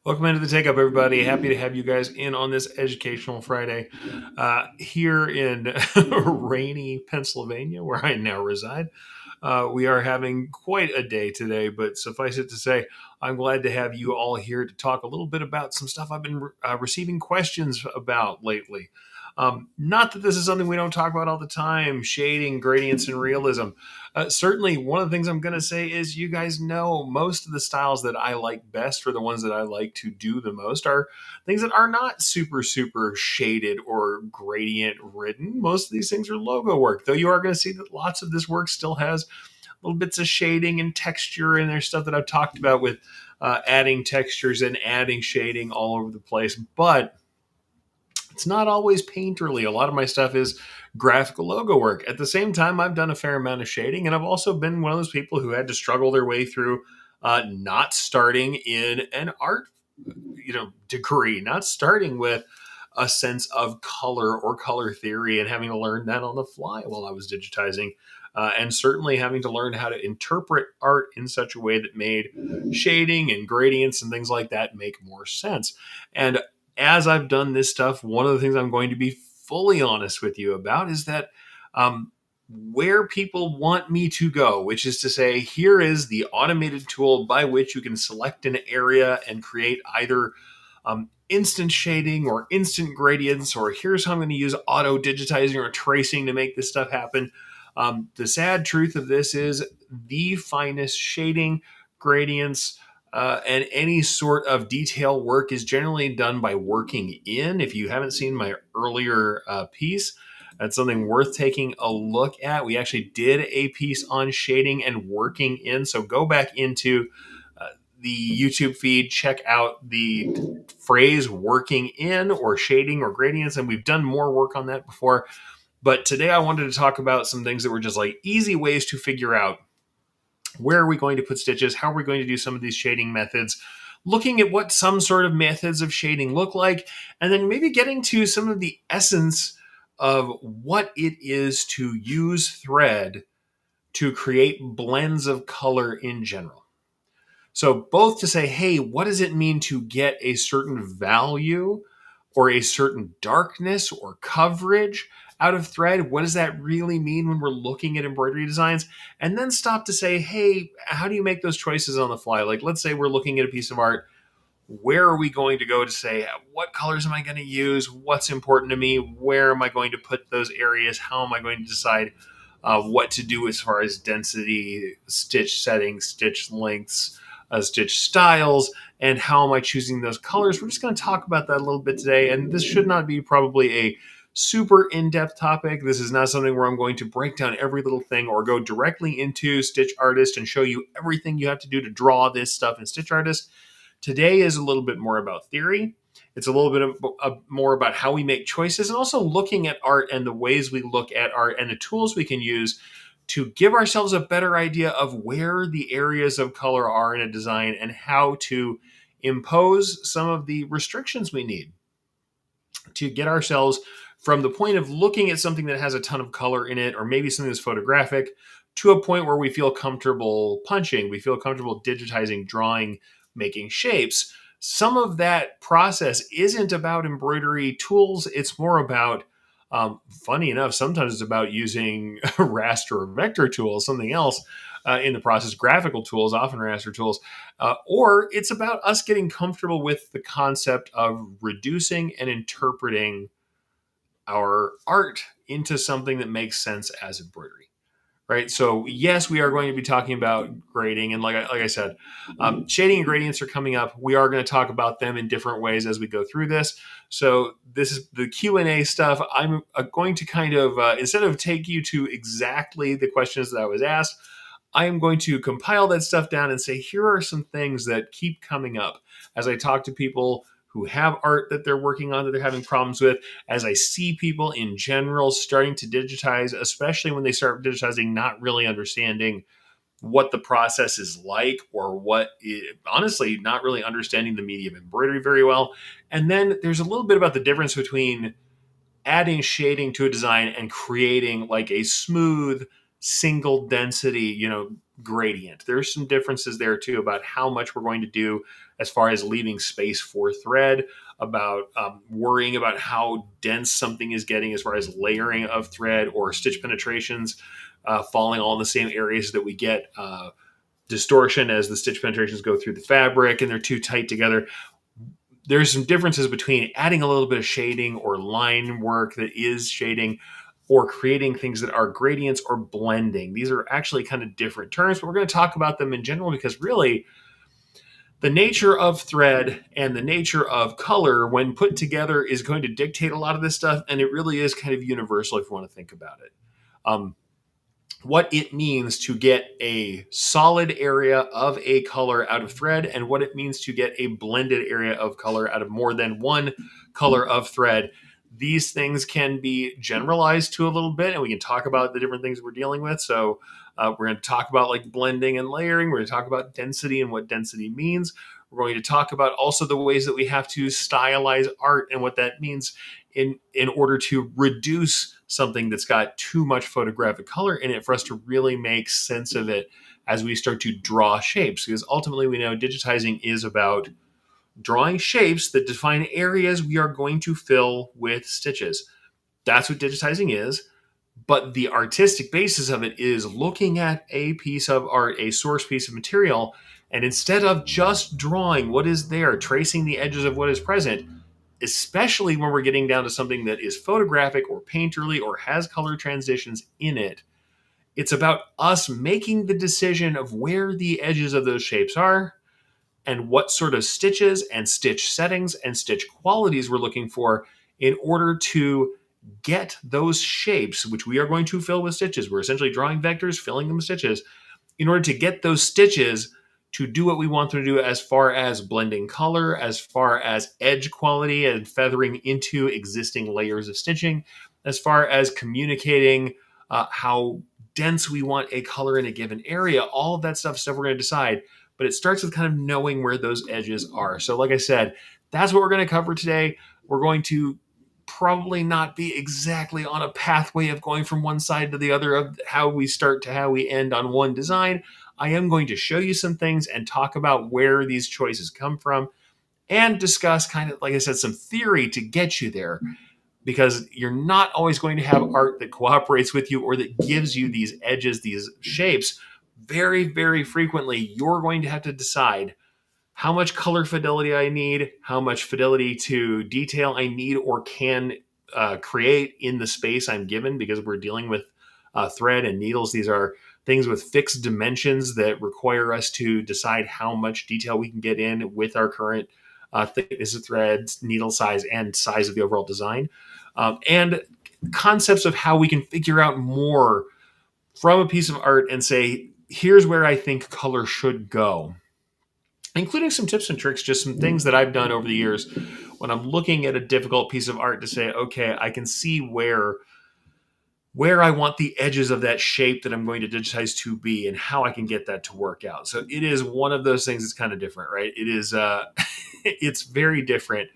Welcome into the Takeup, everybody. Happy to have you guys in on this educational Friday here in rainy Pennsylvania, where I now reside. We are having quite a day today, but suffice it to say, I'm glad to have you all here to talk a little bit about some stuff I've been receiving questions about lately. Not that this is something we don't talk about all the time, shading, gradients, and realism. Certainly, one of the things I'm going to say is you guys know most of the styles that I like best, or the ones that I like to do the most, are things that are not super, super shaded or gradient ridden. Most of these things are logo work, though you are going to see that lots of this work still has little bits of shading and texture, and there's stuff that I've talked about with adding textures and adding shading all over the place. But it's not always painterly. A lot of my stuff is graphical logo work. At the same time, I've done a fair amount of shading, and I've also been one of those people who had to struggle their way through not starting in an art, degree, not starting with a sense of color or color theory and having to learn that on the fly while I was digitizing. And certainly having to learn how to interpret art in such a way that made shading and gradients and things like that make more sense. And as I've done this stuff, one of the things I'm going to be fully honest with you about is that where people want me to go, which is to say, here is the automated tool by which you can select an area and create either instant shading or instant gradients, or here's how I'm going to use auto digitizing or tracing to make this stuff happen. The sad truth of this is the finest shading, gradients, and any sort of detail work is generally done by working in. If you haven't seen my earlier piece, that's something worth taking a look at. We actually did a piece on shading and working in. So go back into the YouTube feed, check out the phrase working in or shading or gradients. And we've done more work on that before. But today I wanted to talk about some things that were just like easy ways to figure out where are we going to put stitches, how are we going to do some of these shading methods, looking at what some sort of methods of shading look like, and then maybe getting to some of the essence of what it is to use thread to create blends of color in general. So both to say, hey, what does it mean to get a certain value or a certain darkness or coverage out of thread? What does that really mean when we're looking at embroidery designs? And then stop to say, hey, how do you make those choices on the fly? Like, let's say we're looking at a piece of art. Where are we going to go to say, what colors am I going to use? What's important to me? Where am I going to put those areas? How am I going to decide what to do as far as density, stitch settings, stitch lengths, stitch styles, and how am I choosing those colors? We're just going to talk about that a little bit today. And this should not be probably a super in-depth topic. This is not something where I'm going to break down every little thing or go directly into Stitch Artist and show you everything you have to do to draw this stuff in Stitch Artist. Today is a little bit more about theory. It's a little bit more about how we make choices, and also looking at art and the ways we look at art and the tools we can use to give ourselves a better idea of where the areas of color are in a design and how to impose some of the restrictions we need to get ourselves from the point of looking at something that has a ton of color in it, or maybe something that's photographic, to a point where we feel comfortable punching, we feel comfortable digitizing, drawing, making shapes. Some of that process isn't about embroidery tools. It's more about, funny enough, sometimes it's about using raster or vector tools, something else in the process, graphical tools, often raster tools, or it's about us getting comfortable with the concept of reducing and interpreting our art into something that makes sense as embroidery. Right. So yes, we are going to be talking about grading, and like I said, shading and gradients are coming up. We are going to talk about them in different ways as we go through this. So this is the Q&A stuff. I'm going to kind of instead of take you to exactly the questions that I was asked, I am going to compile that stuff down and say, here are some things that keep coming up as I talk to people who have art that they're working on that they're having problems with, as I see people in general starting to digitize, especially when they start digitizing, not really understanding what the process is like, or honestly, not really understanding the medium embroidery very well. And then there's a little bit about the difference between adding shading to a design and creating like a smooth single density, gradient. There's some differences there too about how much we're going to do, as far as leaving space for thread, about worrying about how dense something is getting as far as layering of thread or stitch penetrations falling all in the same areas that we get distortion as the stitch penetrations go through the fabric and they're too tight together. There's some differences between adding a little bit of shading or line work that is shading or creating things that are gradients or blending. These are actually kind of different terms, but we're going to talk about them in general because really the nature of thread and the nature of color when put together is going to dictate a lot of this stuff, and it really is kind of universal if you want to think about it. What it means to get a solid area of a color out of thread and what it means to get a blended area of color out of more than one color of thread. These things can be generalized to a little bit, and we can talk about the different things we're dealing with. So we're going to talk about like blending and layering. We're going to talk about density and what density means. We're going to talk about also the ways that we have to stylize art and what that means in order to reduce something that's got too much photographic color in it for us to really make sense of it as we start to draw shapes. Because ultimately we know digitizing is about drawing shapes that define areas we are going to fill with stitches. That's what digitizing is. But the artistic basis of it is looking at a piece of art, a source piece of material, and instead of just drawing what is there, tracing the edges of what is present, especially when we're getting down to something that is photographic or painterly or has color transitions in it, it's about us making the decision of where the edges of those shapes are and what sort of stitches and stitch settings and stitch qualities we're looking for in order to get those shapes, which we are going to fill with stitches. We're essentially drawing vectors, filling them with stitches, in order to get those stitches to do what we want them to do as far as blending color, as far as edge quality and feathering into existing layers of stitching, as far as communicating how dense we want a color in a given area. All of that stuff we're going to decide. But it starts with kind of knowing where those edges are. So like I said, that's what we're going to cover today. We're going to probably not be exactly on a pathway of going from one side to the other of how we start to how we end on one design. I am going to show you some things and talk about where these choices come from and discuss kind of, like I said, some theory to get you there, because you're not always going to have art that cooperates with you or that gives you these edges, these shapes. Very, very frequently, you're going to have to decide how much color fidelity I need, how much fidelity to detail I need or can create in the space I'm given, because we're dealing with thread and needles. These are things with fixed dimensions that require us to decide how much detail we can get in with our current thickness of threads, needle size, and size of the overall design. And concepts of how we can figure out more from a piece of art and say, here's where I think color should go, including some tips and tricks, just some things that I've done over the years when I'm looking at a difficult piece of art to say, okay, I can see where I want the edges of that shape that I'm going to digitize to be and how I can get that to work out. So it is one of those things that's kind of different, right? It is it's very different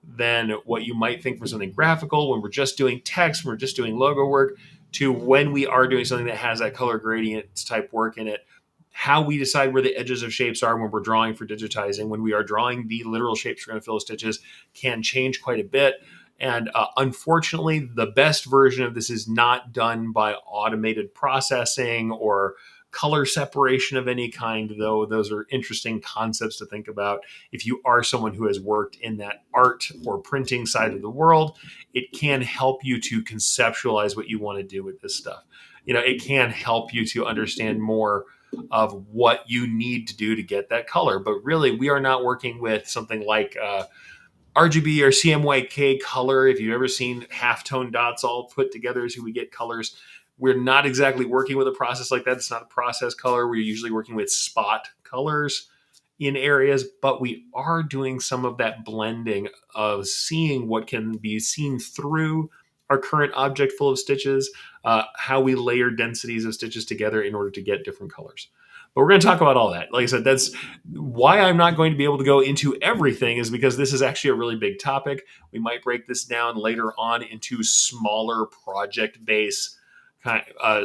than what you might think for something graphical when we're just doing text, when we're just doing logo work, to when we are doing something that has that color gradient type work in it. How we decide where the edges of shapes are when we're drawing for digitizing, when we are drawing the literal shapes we're going to fill with stitches, can change quite a bit. And unfortunately, the best version of this is not done by automated processing or color separation of any kind, though those are interesting concepts to think about. If you are someone who has worked in that art or printing side of the world, it can help you to conceptualize what you want to do with this stuff. It can help you to understand more of what you need to do to get that color. But really, we are not working with something like RGB or CMYK color. If you've ever seen halftone dots all put together as we get colors, we're not exactly working with a process like that. It's not a process color. We're usually working with spot colors in areas, but we are doing some of that blending of seeing what can be seen through our current object full of stitches, how we layer densities of stitches together in order to get different colors. But we're going to talk about all that. Like I said, that's why I'm not going to be able to go into everything, is because this is actually a really big topic. We might break this down later on into smaller project-based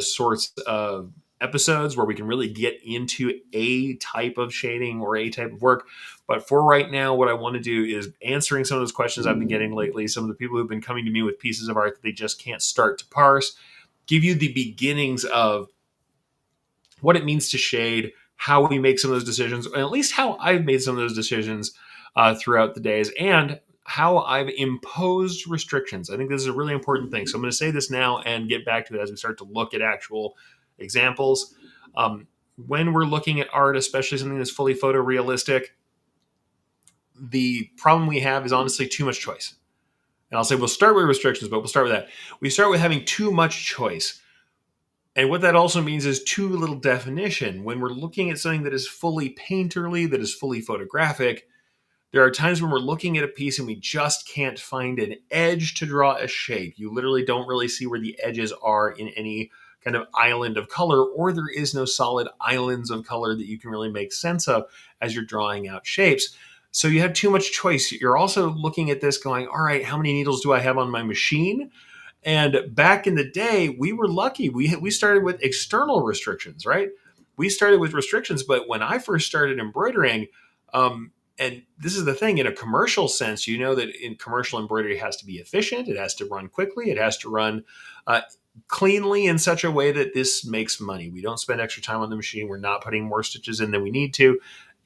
sorts of episodes where we can really get into a type of shading or a type of work. But for right now, what I want to do is answering some of those questions I've been getting lately, some of the people who've been coming to me with pieces of art that they just can't start to parse, give you the beginnings of what it means to shade, how we make some of those decisions, and at least how I've made some of those decisions throughout the days, and how I've imposed restrictions. I think this is a really important thing. So I'm going to say this now and get back to it as we start to look at actual examples. When we're looking at art, especially something that's fully photorealistic, the problem we have is honestly too much choice. And I'll say we'll start with restrictions, but we'll start with that. We start with having too much choice. And what that also means is too little definition. When we're looking at something that is fully painterly, that is fully photographic, there are times when we're looking at a piece and we just can't find an edge to draw a shape. You literally don't really see where the edges are in any kind of island of color, or there is no solid islands of color that you can really make sense of as you're drawing out shapes. So you have too much choice. You're also looking at this going, all right, how many needles do I have on my machine? And back in the day, we were lucky. We started with external restrictions, right? We started with restrictions, but when I first started embroidering, and this is the thing, in a commercial sense, you know that in commercial embroidery, it has to be efficient, it has to run quickly, it has to run cleanly in such a way that this makes money. We don't spend extra time on the machine. We're not putting more stitches in than we need to.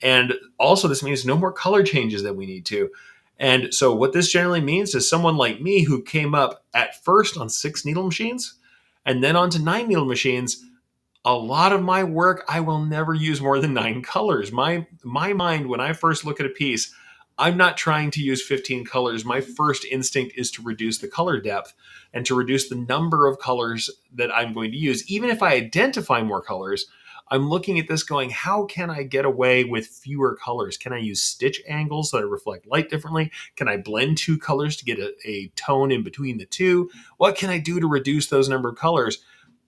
And also, this means no more color changes than we need to. And so what this generally means is someone like me who came up at first on 6 needle machines and then onto 9 needle machines, a lot of my work, I will never use more than 9 colors. My mind, when I first look at a piece, I'm not trying to use 15 colors. My first instinct is to reduce the color depth and to reduce the number of colors that I'm going to use. Even if I identify more colors, I'm looking at this going, how can I get away with fewer colors? Can I use stitch angles so that I reflect light differently? Can I blend 2 colors to get a tone in between the two? What can I do to reduce those number of colors?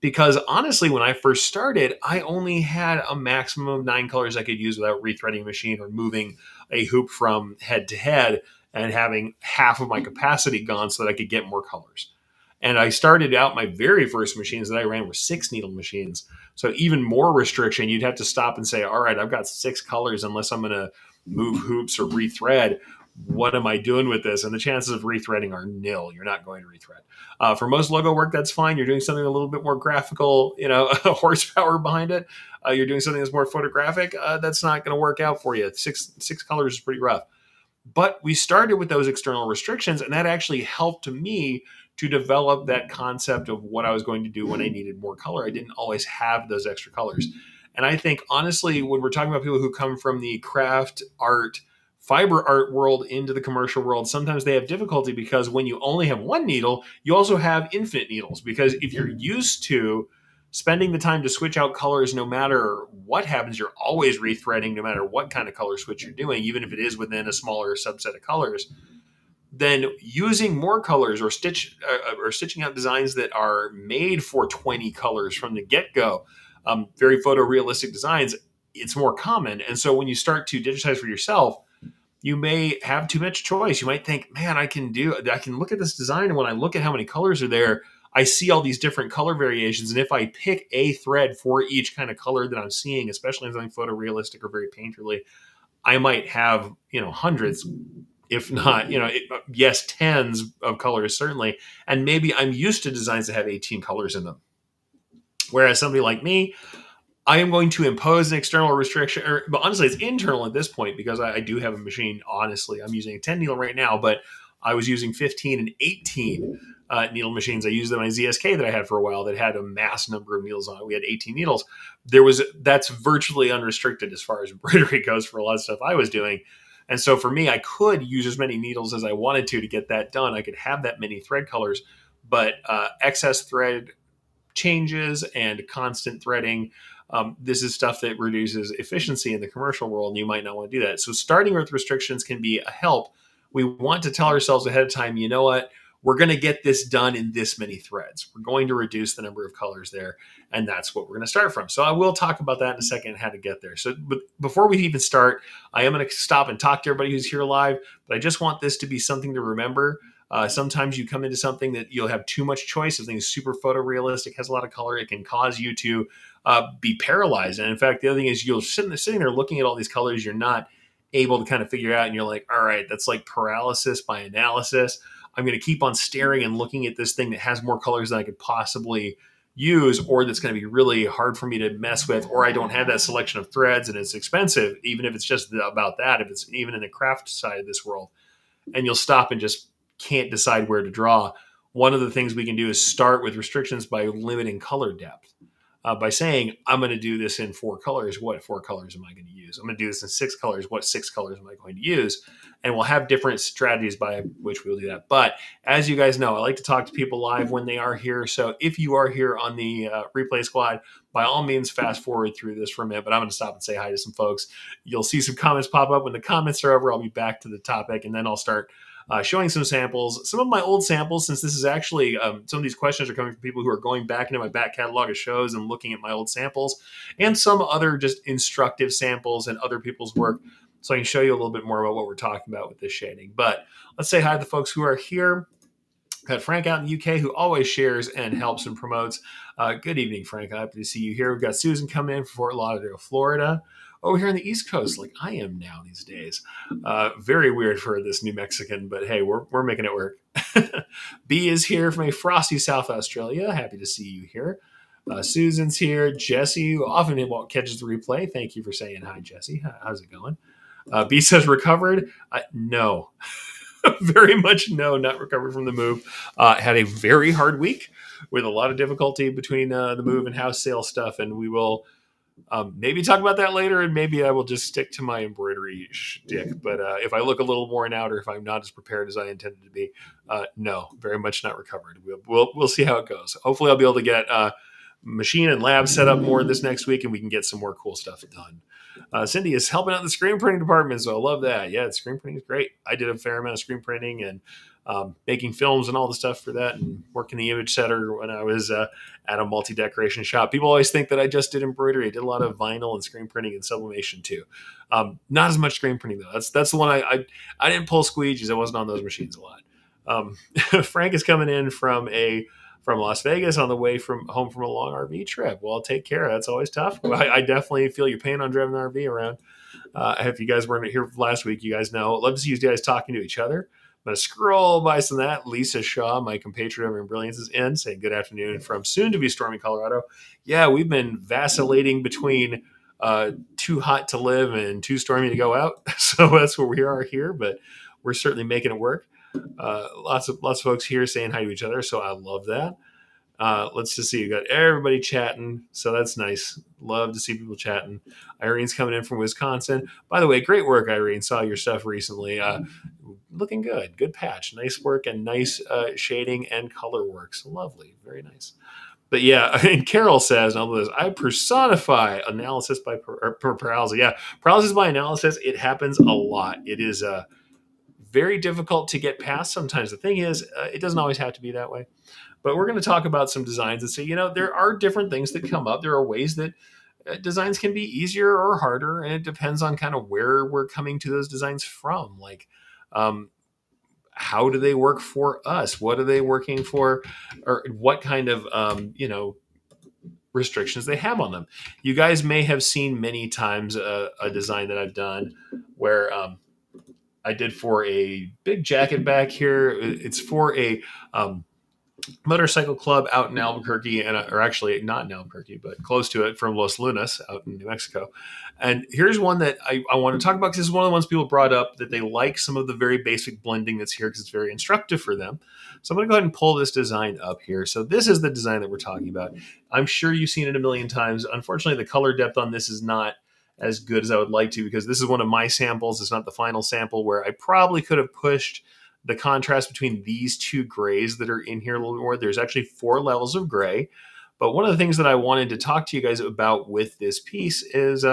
Because honestly, when I first started, I only had a maximum of 9 colors I could use without rethreading a machine or moving a hoop from head to head and having half of my capacity gone so that I could get more colors. And I started out, my very first machines that I ran were 6 needle machines. So even more restriction, you'd have to stop and say, all right, I've got 6 colors unless I'm going to move hoops or rethread. What am I doing with this? And the chances of rethreading are nil. You're not going to rethread. For most logo work, that's fine. You're doing something a little bit more graphical, horsepower behind it. You're doing something that's more photographic. That's not going to work out for you. Six colors is pretty rough. But we started with those external restrictions, and that actually helped me to develop that concept of what I was going to do when I needed more color. I didn't always have those extra colors. And I think, honestly, when we're talking about people who come from the craft art, fiber art world into the commercial world, sometimes they have difficulty because when you only have 1 needle, you also have infinite needles. Because if you're used to spending the time to switch out colors no matter what happens, you're always rethreading no matter what kind of color switch you're doing, even if it is within a smaller subset of colors, then using more colors or stitching out designs that are made for 20 colors from the get-go, very photorealistic designs, it's more common. And so when you start to digitize for yourself, you may have too much choice. You might think, man, I can look at this design, and when I look at how many colors are there, I see all these different color variations. And if I pick a thread for each kind of color that I'm seeing, especially in something photorealistic or very painterly, I might have, hundreds, if not, yes, tens of colors, certainly. And maybe I'm used to designs that have 18 colors in them. Whereas somebody like me, I am going to impose an external restriction, but honestly, it's internal at this point because I do have a machine. Honestly, I'm using a 10 needle right now, but I was using 15 and 18 needle machines. I used them on ZSK that I had for a while that had a mass number of needles on it. We had 18 needles. That's virtually unrestricted as far as embroidery goes for a lot of stuff I was doing. And so for me, I could use as many needles as I wanted to get that done. I could have that many thread colors, but excess thread changes and constant threading. This is stuff that reduces efficiency in the commercial world, and you might not want to do that. So starting with restrictions can be a help. We want to tell ourselves ahead of time, you know what? We're going to get this done in this many threads. We're going to reduce the number of colors there, and that's what we're going to start from. So I will talk about that in a second, how to get there. So but before we even start, I am going to stop and talk to everybody who's here live, but I just want this to be something to remember. Sometimes you come into something that you'll have too much choice. If something is super photorealistic, has a lot of color, it can cause you to be paralyzed. And in fact, the other thing is you'll sitting there looking at all these colors you're not able to kind of figure out, and you're like, all right, that's like paralysis by analysis. I'm going to keep on staring and looking at this thing that has more colors than I could possibly use, or that's going to be really hard for me to mess with, or I don't have that selection of threads and it's expensive, even if it's just about that, if it's even in the craft side of this world, and you'll stop and just can't decide where to draw. One of the things we can do is start with restrictions by limiting color depth. By saying, I'm going to do this in 4 colors. What 4 colors am I going to use? I'm going to do this in 6 colors. What 6 colors am I going to use? And we'll have different strategies by which we'll do that. But as you guys know, I like to talk to people live when they are here. So if you are here on the replay squad, by all means, fast forward through this for a minute. But I'm going to stop and say hi to some folks. You'll see some comments pop up. When the comments are over, I'll be back to the topic, and then I'll start showing some samples, some of my old samples, since this is actually, some of these questions are coming from people who are going back into my back catalog of shows and looking at my old samples, and some other just instructive samples and other people's work. So I can show you a little bit more about what we're talking about with this shading. But let's say hi to the folks who are here. Got Frank out in the UK, who always shares and helps and promotes. Good evening, Frank. Happy to see you here. We've got Susan coming in from Fort Lauderdale, Florida. Oh, here on the East Coast, like I am now these days. Very weird for this New Mexican, but hey, we're making it work. B is here from a frosty South Australia. Happy to see you here. Susan's here. Jesse, who often catches the replay. Thank you for saying hi, Jesse. How's it going? B says recovered. No. Very much no, not recovered from the move. Had a very hard week with a lot of difficulty between the move and house sale stuff, and we will maybe talk about that later, and maybe I will just stick to my embroidery shtick. But if I look a little worn out, or if I'm not as prepared as I intended to be, no, very much not recovered. We'll see how it goes. Hopefully, I'll be able to get machine and lab set up more this next week, and we can get some more cool stuff done. Cindy is helping out in the screen printing department, so I love that. Yeah, screen printing is great. I did a fair amount of screen printing and making films and all the stuff for that, and working the image setter when I was at a multi-decoration shop. People always think that I just did embroidery. I did a lot of vinyl and screen printing and sublimation too. Not as much screen printing though. That's the one I didn't pull squeegees. I wasn't on those machines a lot. Frank is coming in from Las Vegas on the way from home from a long RV trip. Well, take care. That's always tough. I definitely feel your pain on driving the RV around. If you guys weren't here last week, you guys know. Love to see you guys talking to each other. I'm going to scroll by some of that. Lisa Shaw, my compatriot of brilliance, is in, saying good afternoon from soon-to-be stormy Colorado. Yeah, we've been vacillating between too hot to live and too stormy to go out. So that's where we are here, but we're certainly making it work. Lots of folks here saying hi to each other, so I love that. Let's just see. We got everybody chatting, so that's nice. Love to see people chatting. Irene's coming in from Wisconsin. By the way, great work, Irene. Saw your stuff recently. Looking good. Good patch. Nice work and nice shading and color work. So lovely. Very nice. But yeah, and Carol says, I personify analysis by paralysis. Yeah, paralysis by analysis, it happens a lot. It is very difficult to get past sometimes. The thing is, it doesn't always have to be that way. But we're going to talk about some designs and say, there are different things that come up. There are ways that designs can be easier or harder, and it depends on kind of where we're coming to those designs from. Like, how do they work for us? What are they working for? Or what kind of, restrictions they have on them. You guys may have seen many times a design that I've done where I did for a big jacket back here. It's for a motorcycle club out in Albuquerque, or actually not in Albuquerque, but close to it, from Los Lunas out in New Mexico. And here's one that I want to talk about, because this is one of the ones people brought up, that they like some of the very basic blending that's here because it's very instructive for them. So I'm going to go ahead and pull this design up here. So this is the design that we're talking about. I'm sure you've seen it a million times. Unfortunately, the color depth on this is not as good as I would like to, because this is one of my samples. It's not the final sample, where I probably could have pushed the contrast between these two grays that are in here a little bit more. There's actually 4 levels of gray. But one of the things that I wanted to talk to you guys about with this piece is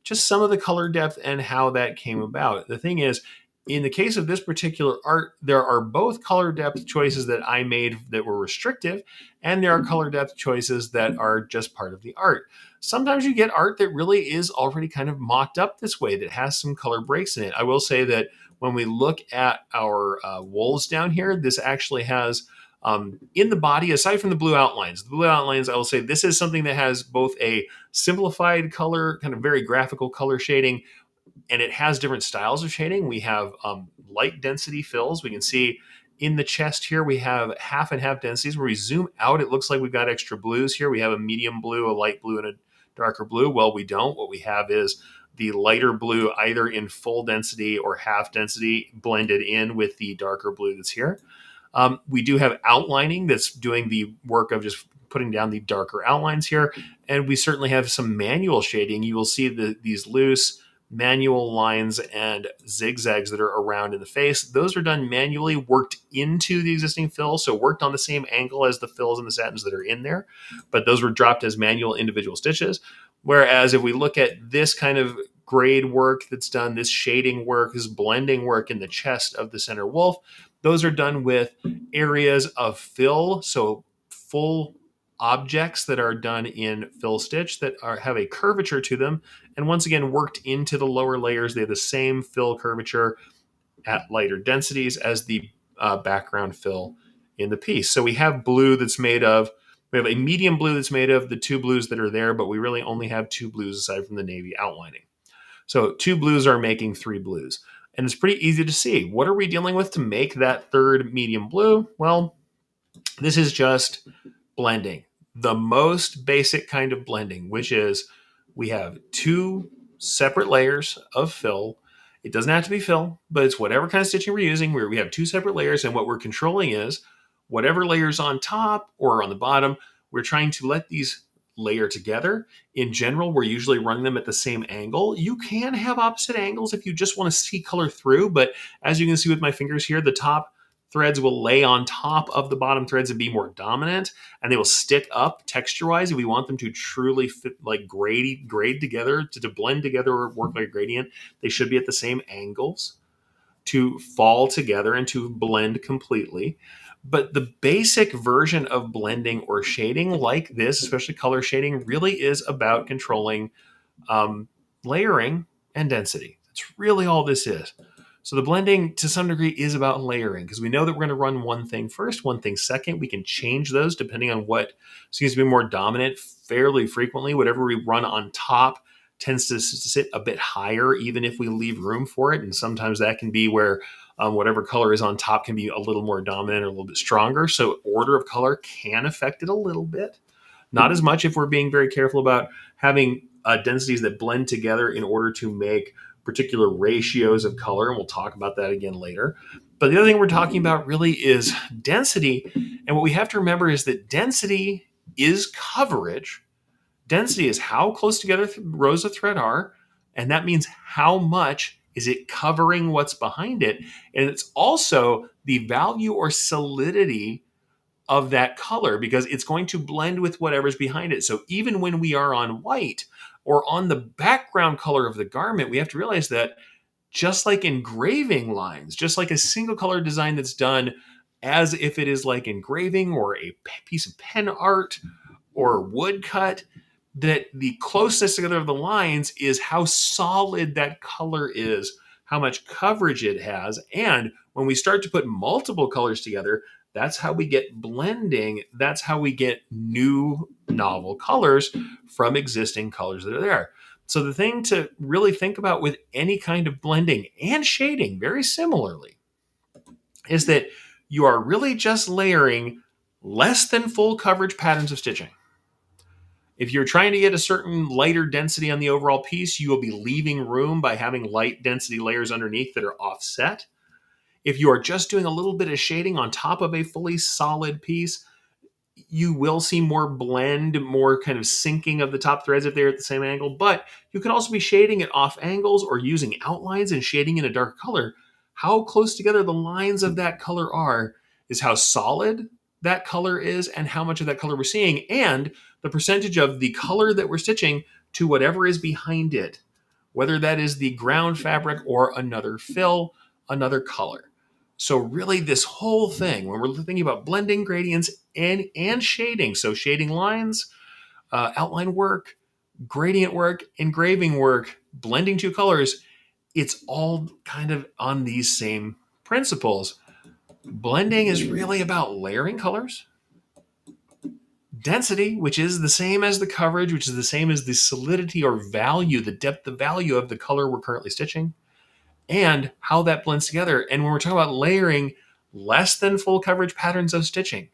just some of the color depth and how that came about. The thing is, in the case of this particular art, there are both color depth choices that I made that were restrictive, and there are color depth choices that are just part of the art. Sometimes you get art that really is already kind of mocked up this way, that has some color breaks in it. I will say that when we look at our wolves down here, this actually has In the body, aside from the blue outlines, I will say this is something that has both a simplified color, kind of very graphical color shading, and it has different styles of shading. We have light density fills. We can see in the chest here, we have half and half densities. Where we zoom out, it looks like we've got extra blues here. We have a medium blue, a light blue, and a darker blue. Well, we don't. What we have is the lighter blue either in full density or half density blended in with the darker blue that's here. We do have outlining that's doing the work of just putting down the darker outlines here. And we certainly have some manual shading. You will see these loose manual lines and zigzags that are around in the face. Those are done manually, worked into the existing fill, so worked on the same angle as the fills and the satins that are in there, but those were dropped as manual individual stitches. Whereas if we look at this kind of grade work that's done, this shading work, this blending work in the chest of the center wolf, those are done with areas of fill, so full objects that are done in fill stitch that have a curvature to them, and once again worked into the lower layers. They have the same fill curvature at lighter densities as the background fill in the piece. So we have blue that's made of, we have a medium blue that's made of the two blues that are there, but we really only have two blues aside from the navy outlining. So two blues are making three blues. And it's pretty easy to see. What are we dealing with to make that third medium blue? Well, this is just blending. The most basic kind of blending, which is we have two separate layers of fill. It doesn't have to be fill, but it's whatever kind of stitching we're using, where we have two separate layers, and what we're controlling is whatever layer's on top or on the bottom, we're trying to let these layer together. In general, we're usually running them at the same angle. You can have opposite angles if you just want to see color through, but as you can see with my fingers here, the top threads will lay on top of the bottom threads and be more dominant, and they will stick up texture-wise. If we want them to truly fit, like grade together, to blend together or work like a gradient, they should be at the same angles to fall together and to blend completely. But the basic version of blending or shading like this, especially color shading, really is about controlling layering and density. That's really all this is. So the blending to some degree is about layering, because we know that we're going to run one thing first, one thing second. We can change those depending on what seems to be more dominant fairly frequently. Whatever we run on top tends to sit a bit higher, even if we leave room for it. And sometimes that can be where whatever color is on top can be a little more dominant or a little bit stronger. So order of color can affect it a little bit. Not as much if we're being very careful about having densities that blend together in order to make particular ratios of color, and we'll talk about that again later. But the other thing we're talking about really is density, and what we have to remember is that density is coverage. Density is how close together rows of thread are, and that means how much is it covering what's behind it, and it's also the value or solidity of that color, because it's going to blend with whatever's behind it. So even when we are on white or on the background color of the garment, we have to realize that just like engraving lines, just like a single color design that's done as if it is like engraving or a piece of pen art or woodcut, that the closeness together of the lines is how solid that color is, how much coverage it has. And when we start to put multiple colors together, that's how we get blending. That's how we get new novel colors from existing colors that are there. So the thing to really think about with any kind of blending and shading, very similarly, is that you are really just layering less than full coverage patterns of stitching. If you're trying to get a certain lighter density on the overall piece, you will be leaving room by having light density layers underneath that are offset. If you are just doing a little bit of shading on top of a fully solid piece, you will see more blend, more kind of sinking of the top threads if they're at the same angle, but you can also be shading at off angles or using outlines and shading in a dark color. How close together the lines of that color are is how solid that color is and how much of that color we're seeing, and the percentage of the color that we're stitching to whatever is behind it, whether that is the ground fabric or another fill, another color. So really this whole thing, when we're thinking about blending, gradients, and shading, so shading lines, outline work, gradient work, engraving work, blending two colors, it's all kind of on these same principles. Blending is really about layering colors. Density, which is the same as the coverage, which is the same as the solidity or value, the depth of value of the color we're currently stitching, and how that blends together. And when we're talking about layering, less than full coverage patterns of stitching.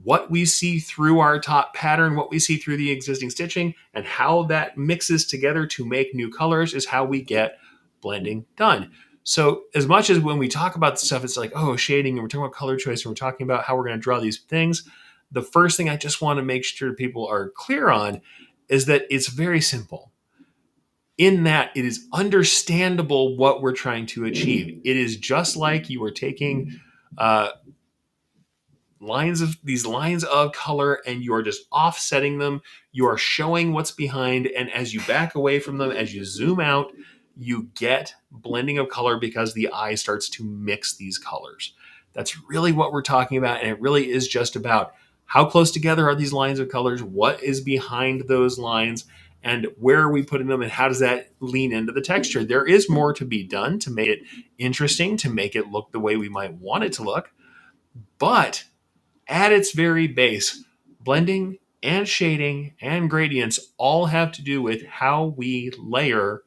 What we see through our top pattern, what we see through the existing stitching, and how that mixes together to make new colors is how we get blending done. So as much as when we talk about stuff, it's like, oh, shading, and we're talking about color choice, and we're talking about how we're going to draw these things, the first thing I just want to make sure people are clear on is that it's very simple. In that it is understandable what we're trying to achieve. It is just like you are taking these lines of color and you are just offsetting them. You are showing what's behind, and as you back away from them, as you zoom out, you get blending of color because the eye starts to mix these colors. That's really what we're talking about, and it really is just about how close together are these lines of colors, what is behind those lines, and where are we putting them, and how does that lean into the texture. There is more to be done to make it interesting, to make it look the way we might want it to look, but at its very base, blending and shading and gradients all have to do with how we layer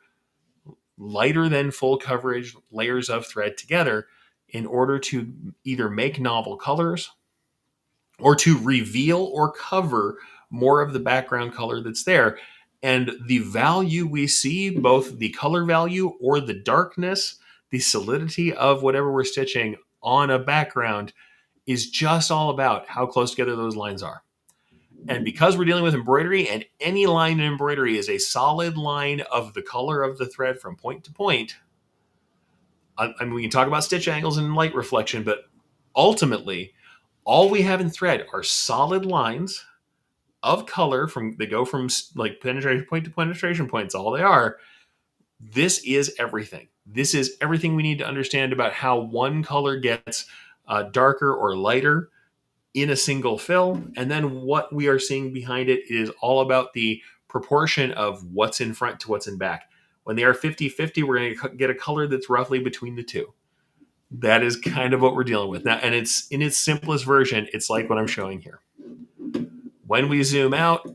lighter than full coverage layers of thread together in order to either make novel colors or to reveal or cover more of the background color that's there. And the value we see, both the color value or the darkness, the solidity of whatever we're stitching on a background, is just all about how close together those lines are. And because we're dealing with embroidery, and any line in embroidery is a solid line of the color of the thread from point to point, I mean, we can talk about stitch angles and light reflection, but ultimately, all we have in thread are solid lines of color from they go from like penetration point to penetration point. It's all they are. This is everything. This is everything we need to understand about how one color gets darker or lighter in a single fill. And then what we are seeing behind it is all about the proportion of what's in front to what's in back. When they are 50-50, we're going to get a color that's roughly between the two. That is kind of what we're dealing with now. And it's in its simplest version, it's like what I'm showing here. When we zoom out,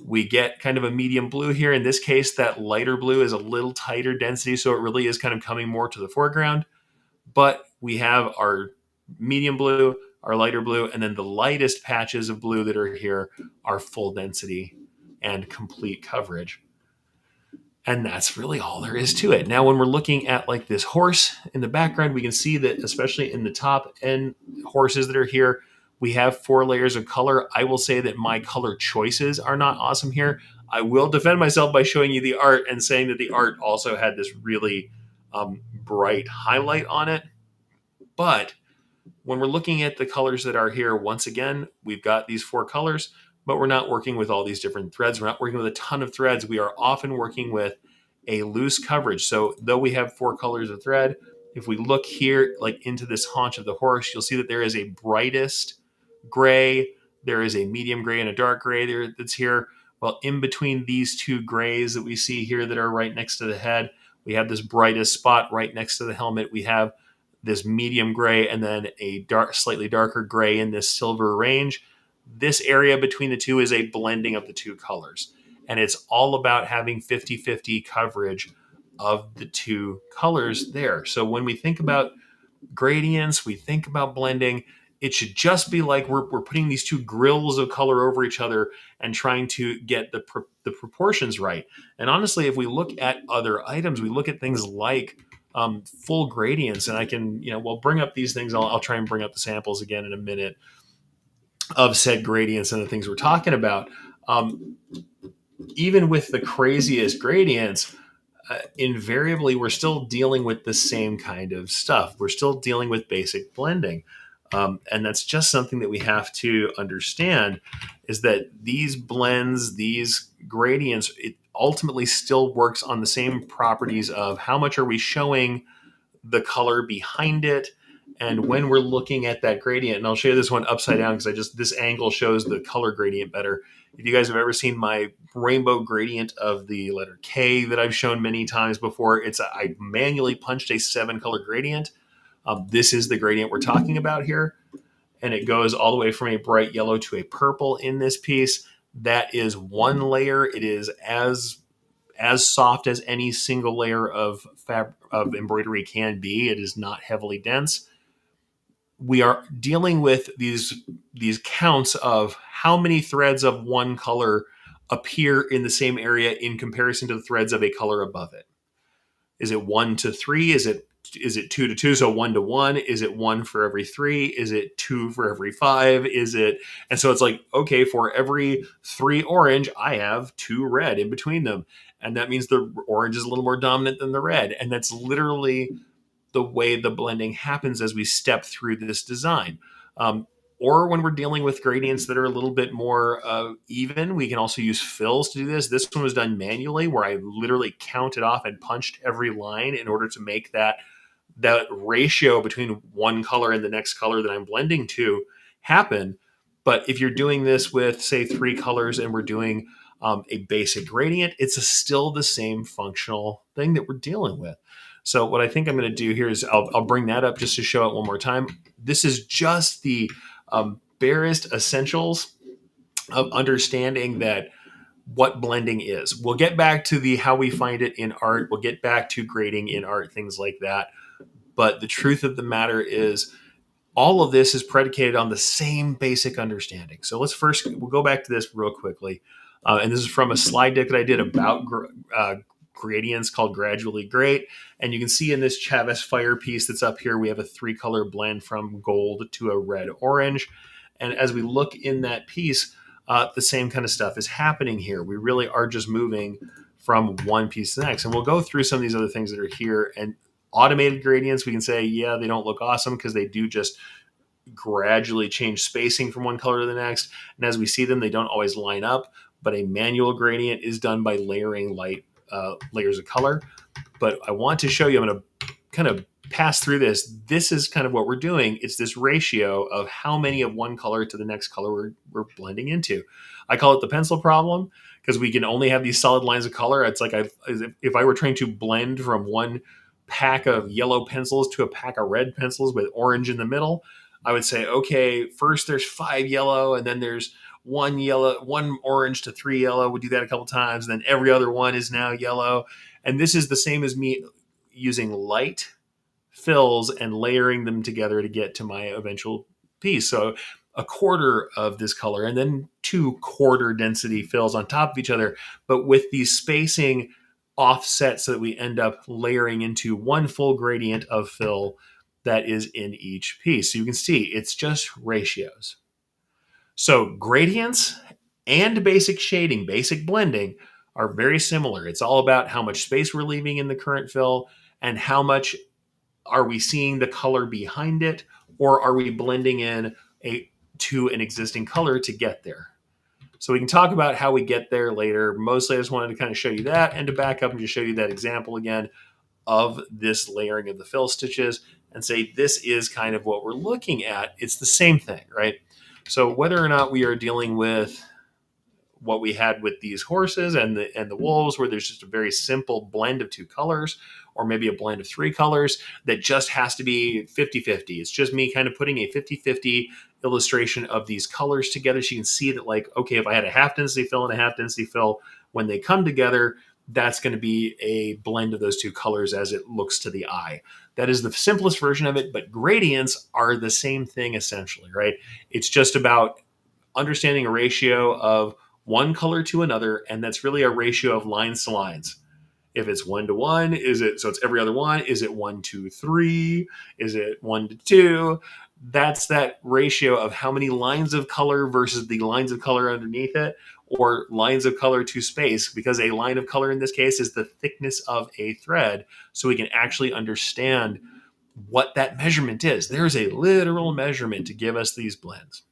we get kind of a medium blue here. In this case, that lighter blue is a little tighter density, so it really is kind of coming more to the foreground. But we have our medium blue, our lighter blue, and then the lightest patches of blue that are here are full density and complete coverage. And that's really all there is to it. Now, when we're looking at like this horse in the background, we can see that especially in the top end horses that are here, we have 4 layers of color. I will say that my color choices are not awesome here. I will defend myself by showing you the art and saying that the art also had this really bright highlight on it. But when we're looking at the colors that are here, once again, we've got these 4 colors, but we're not working with all these different threads. We're not working with a ton of threads. We are often working with a loose coverage. So though we have 4 colors of thread, if we look here, like into this haunch of the horse, you'll see that there is a brightest gray, there is a medium gray and a dark gray there that's here. Well, in between these 2 grays that we see here that are right next to the head, we have this brightest spot right next to the helmet. We have this medium gray and then a slightly darker gray in this silver range. This area between the two is a blending of the 2 colors. And it's all about having 50-50 coverage of the 2 colors there. So when we think about gradients, we think about blending, it should just be like we're putting these 2 grills of color over each other and trying to get the proportions right. And honestly, if we look at other items, we look at things like full gradients, and I can, we'll bring up these things. I'll try and bring up the samples again in a minute of said gradients and the things we're talking about. Even with the craziest gradients, invariably we're still dealing with the same kind of stuff. We're still dealing with basic blending. And that's just something that we have to understand, is that these blends, these gradients, it ultimately still works on the same properties of how much are we showing the color behind it. And when we're looking at that gradient, and I'll show you this one upside down because this angle shows the color gradient better. If you guys have ever seen my rainbow gradient of the letter K that I've shown many times before, I manually punched a 7 color gradient. This is the gradient we're talking about here. And it goes all the way from a bright yellow to a purple in this piece. That is one layer. It is as soft as any single layer of of embroidery can be. It is not heavily dense. We are dealing with these counts of how many threads of one color appear in the same area in comparison to the threads of a color above it. Is it 1 to 3? Is it 2 to 2? So 1 to 1? Is it 1 for every 3? Is it 2 for every 5? Is it, and so it's like, okay, for every 3 orange, I have 2 red in between them. And that means the orange is a little more dominant than the red. And that's literally the way the blending happens as we step through this design. Or when we're dealing with gradients that are a little bit more even, we can also use fills to do this. This one was done manually, where I literally counted off and punched every line in order to make that ratio between one color and the next color that I'm blending to happen. But if you're doing this with, say, 3 colors and we're doing a basic gradient, it's still the same functional thing that we're dealing with. So what I think I'm going to do here is I'll bring that up just to show it one more time. This is just the barest essentials of understanding that what blending is. We'll get back to the how we find it in art. We'll get back to grading in art, things like that. But the truth of the matter is, all of this is predicated on the same basic understanding. So we'll go back to this real quickly. And this is from a slide deck that I did about gradients called Gradually Great. And you can see in this Chavez Fire piece that's up here, we have a 3-color blend from gold to a red orange. And as we look in that piece, the same kind of stuff is happening here. We really are just moving from one piece to the next. And we'll go through some of these other things that are here. And automated gradients, we can say, yeah, they don't look awesome because they do just gradually change spacing from one color to the next. And as we see them, they don't always line up. But a manual gradient is done by layering layers of color. But I want to show you, I'm going to kind of pass through this. This is kind of what we're doing. It's this ratio of how many of one color to the next color we're blending into. I call it the pencil problem because we can only have these solid lines of color. It's like if I were trying to blend from one pack of yellow pencils to a pack of red pencils with orange in the middle, I would say, okay, first there's 5 yellow, and then there's 1 yellow, 1 orange to 3 yellow. We do that a couple times. And then every other one is now yellow. And this is the same as me using light fills and layering them together to get to my eventual piece. So a quarter of this color and then 2 quarter density fills on top of each other, but with the spacing offset so that we end up layering into one full gradient of fill that is in each piece. So you can see it's just ratios. So gradients and basic shading, basic blending are very similar. It's all about how much space we're leaving in the current fill and how much are we seeing the color behind it, or are we blending in to an existing color to get there. So we can talk about how we get there later. Mostly I just wanted to kind of show you that and to back up and just show you that example again of this layering of the fill stitches and say this is kind of what we're looking at. It's the same thing, right? So whether or not we are dealing with what we had with these horses and the wolves, where there's just a very simple blend of 2 colors, or maybe a blend of 3 colors that just has to be 50-50. It's just me kind of putting a 50-50 illustration of these colors together. So you can see that, like, okay, if I had a half density fill and a half density fill, when they come together, that's going to be a blend of those 2 colors as it looks to the eye. That is the simplest version of it, but gradients are the same thing essentially, right? It's just about understanding a ratio of one color to another, and that's really a ratio of lines to lines. If it's 1 to 1, is it, so it's every other one? Is it 1 to 3? Is it 1 to 2? That's that ratio of how many lines of color versus the lines of color underneath it, or lines of color to space, because a line of color in this case is the thickness of a thread. So we can actually understand what that measurement is. There's a literal measurement to give us these blends.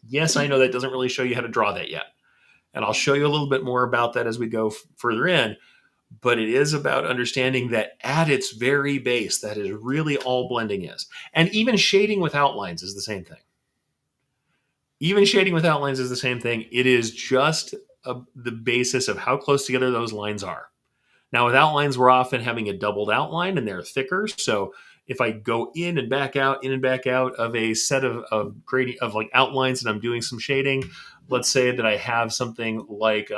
Yes, I know that doesn't really show you how to draw that yet. And I'll show you a little bit more about that as we go further in. But it is about understanding that at its very base, that is really all blending is. And even shading with outlines is the same thing. Even shading with outlines is the same thing. It is just the basis of how close together those lines are. Now, with outlines, we're often having a doubled outline and they're thicker. So if I go in and back out, in and back out of a set of gradient of like outlines and I'm doing some shading, let's say that I have something like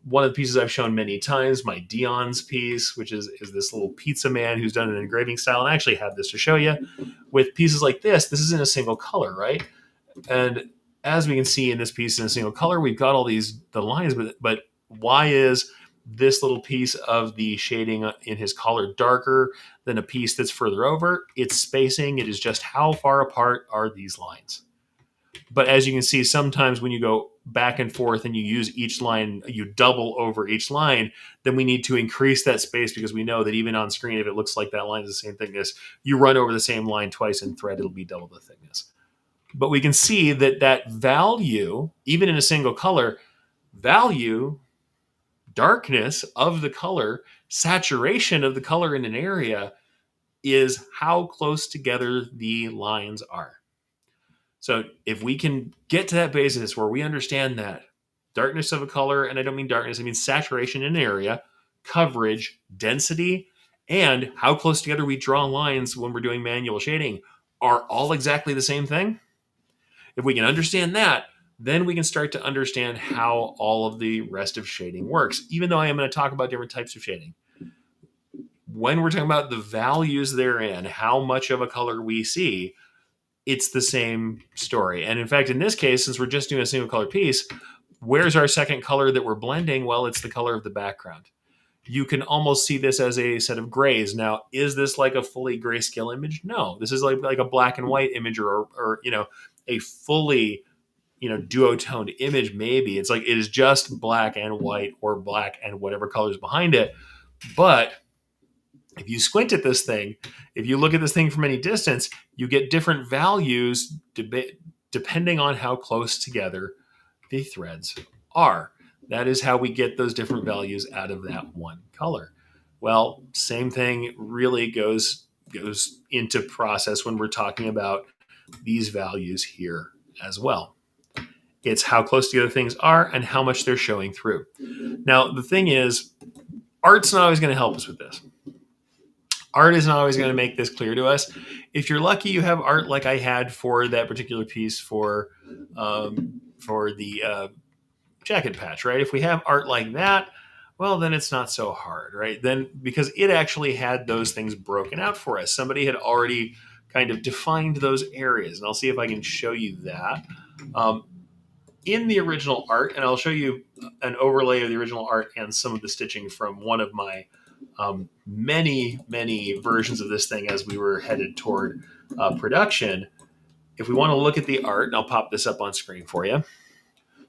one of the pieces I've shown many times, my Dion's piece, which is this little pizza man who's done an engraving style. And I actually have this to show you. With pieces like this is in a single color, right? And as we can see in this piece in a single color, we've got all the lines, but why is this little piece of the shading in his collar darker than a piece that's further over? It's spacing. It is just how far apart are these lines. But as you can see, sometimes when you go back and forth and you use each line, you double over each line, then we need to increase that space because we know that even on screen, if it looks like that line is the same thickness, you run over the same line twice in thread, it'll be double the thickness. But we can see that that value, even in a single color, value, darkness of the color, saturation of the color in an area is how close together the lines are. So if we can get to that basis where we understand that darkness of a color, and I don't mean darkness, I mean saturation in an area, coverage, density, and how close together we draw lines when we're doing manual shading are all exactly the same thing. If we can understand that, then we can start to understand how all of the rest of shading works, even though I am going to talk about different types of shading. When we're talking about the values therein, how much of a color we see, it's the same story. And in fact, in this case, since we're just doing a single color piece, where's our second color that we're blending? Well, it's the color of the background. You can almost see this as a set of grays. Now, is this like a fully grayscale image? No, this is like a black and white image or a fully, duotoned image. Maybe it's like it is just black and white or black and whatever colors behind it. But if you squint at this thing, if you look at this thing from any distance, you get different values depending on how close together the threads are. That is how we get those different values out of that one color. Well, same thing really goes into process when we're talking about these values here as well. It's how close together things are and how much they're showing through. Now, the thing is, art's not always going to help us with this. Art isn't always going to make this clear to us. If you're lucky, you have art like I had for that particular piece for the jacket patch, right? If we have art like that, well, then it's not so hard, right? Then because it actually had those things broken out for us. Somebody had already kind of defined those areas, and I'll see if I can show you that. In the original art, and I'll show you an overlay of the original art and some of the stitching from one of my many versions of this thing as we were headed toward production. If we want to look at the art, and I'll pop this up on screen for you.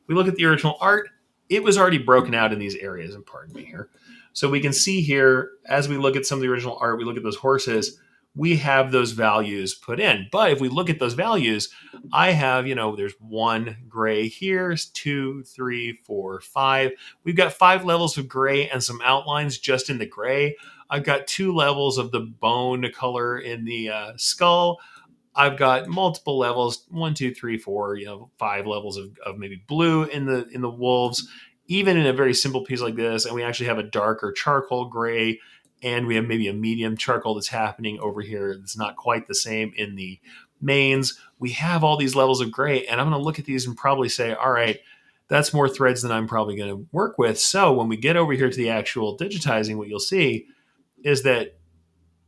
We look at the original art, it was already broken out in these areas, and pardon me here. So we can see here, as we look at some of the original art, we look at those horses, we have those values put in. But if we look at those values, I have, there's one gray here, 2, 3, 4, 5. We've got 5 levels of gray and some outlines just in the gray. I've got 2 levels of the bone color in the skull. I've got multiple levels, 1, 2, 3, 4, 5 levels of maybe blue in the wolves, even in a very simple piece like this. And we actually have a darker charcoal gray, and we have maybe a medium charcoal that's happening over here. It's not quite the same in the mains. We have all these levels of gray, and I'm going to look at these and probably say, all right, that's more threads than I'm probably going to work with. So when we get over here to the actual digitizing, what you'll see is that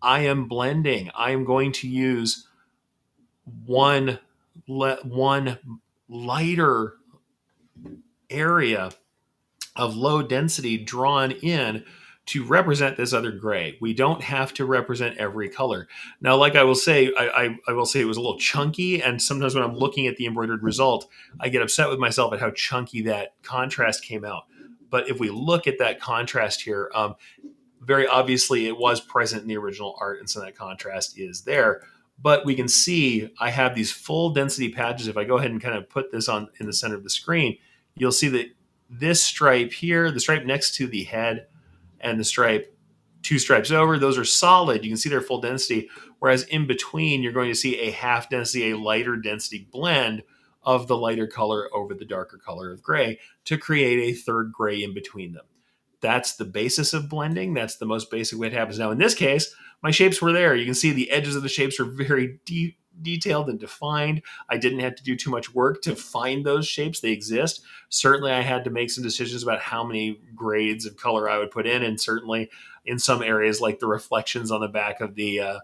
I am blending. I am going to use one lighter area of low density drawn in to represent this other gray. We don't have to represent every color. Now, like I will say, I will say it was a little chunky, and sometimes when I'm looking at the embroidered result, I get upset with myself at how chunky that contrast came out. But if we look at that contrast here, very obviously it was present in the original art, and so that contrast is there. But we can see I have these full density patches. If I go ahead and kind of put this on in the center of the screen, you'll see that this stripe here, the stripe next to the head, and the stripe 2 stripes over, those are solid. You can see they're full density. Whereas in between, you're going to see a half density, a lighter density blend of the lighter color over the darker color of gray to create a third gray in between them. That's the basis of blending. That's the most basic way it happens. Now, in this case, my shapes were there. You can see the edges of the shapes are very detailed and defined. I didn't have to do too much work to find those shapes. They exist. Certainly, I had to make some decisions about how many grades of color I would put in, and certainly in some areas, like the reflections on the back of the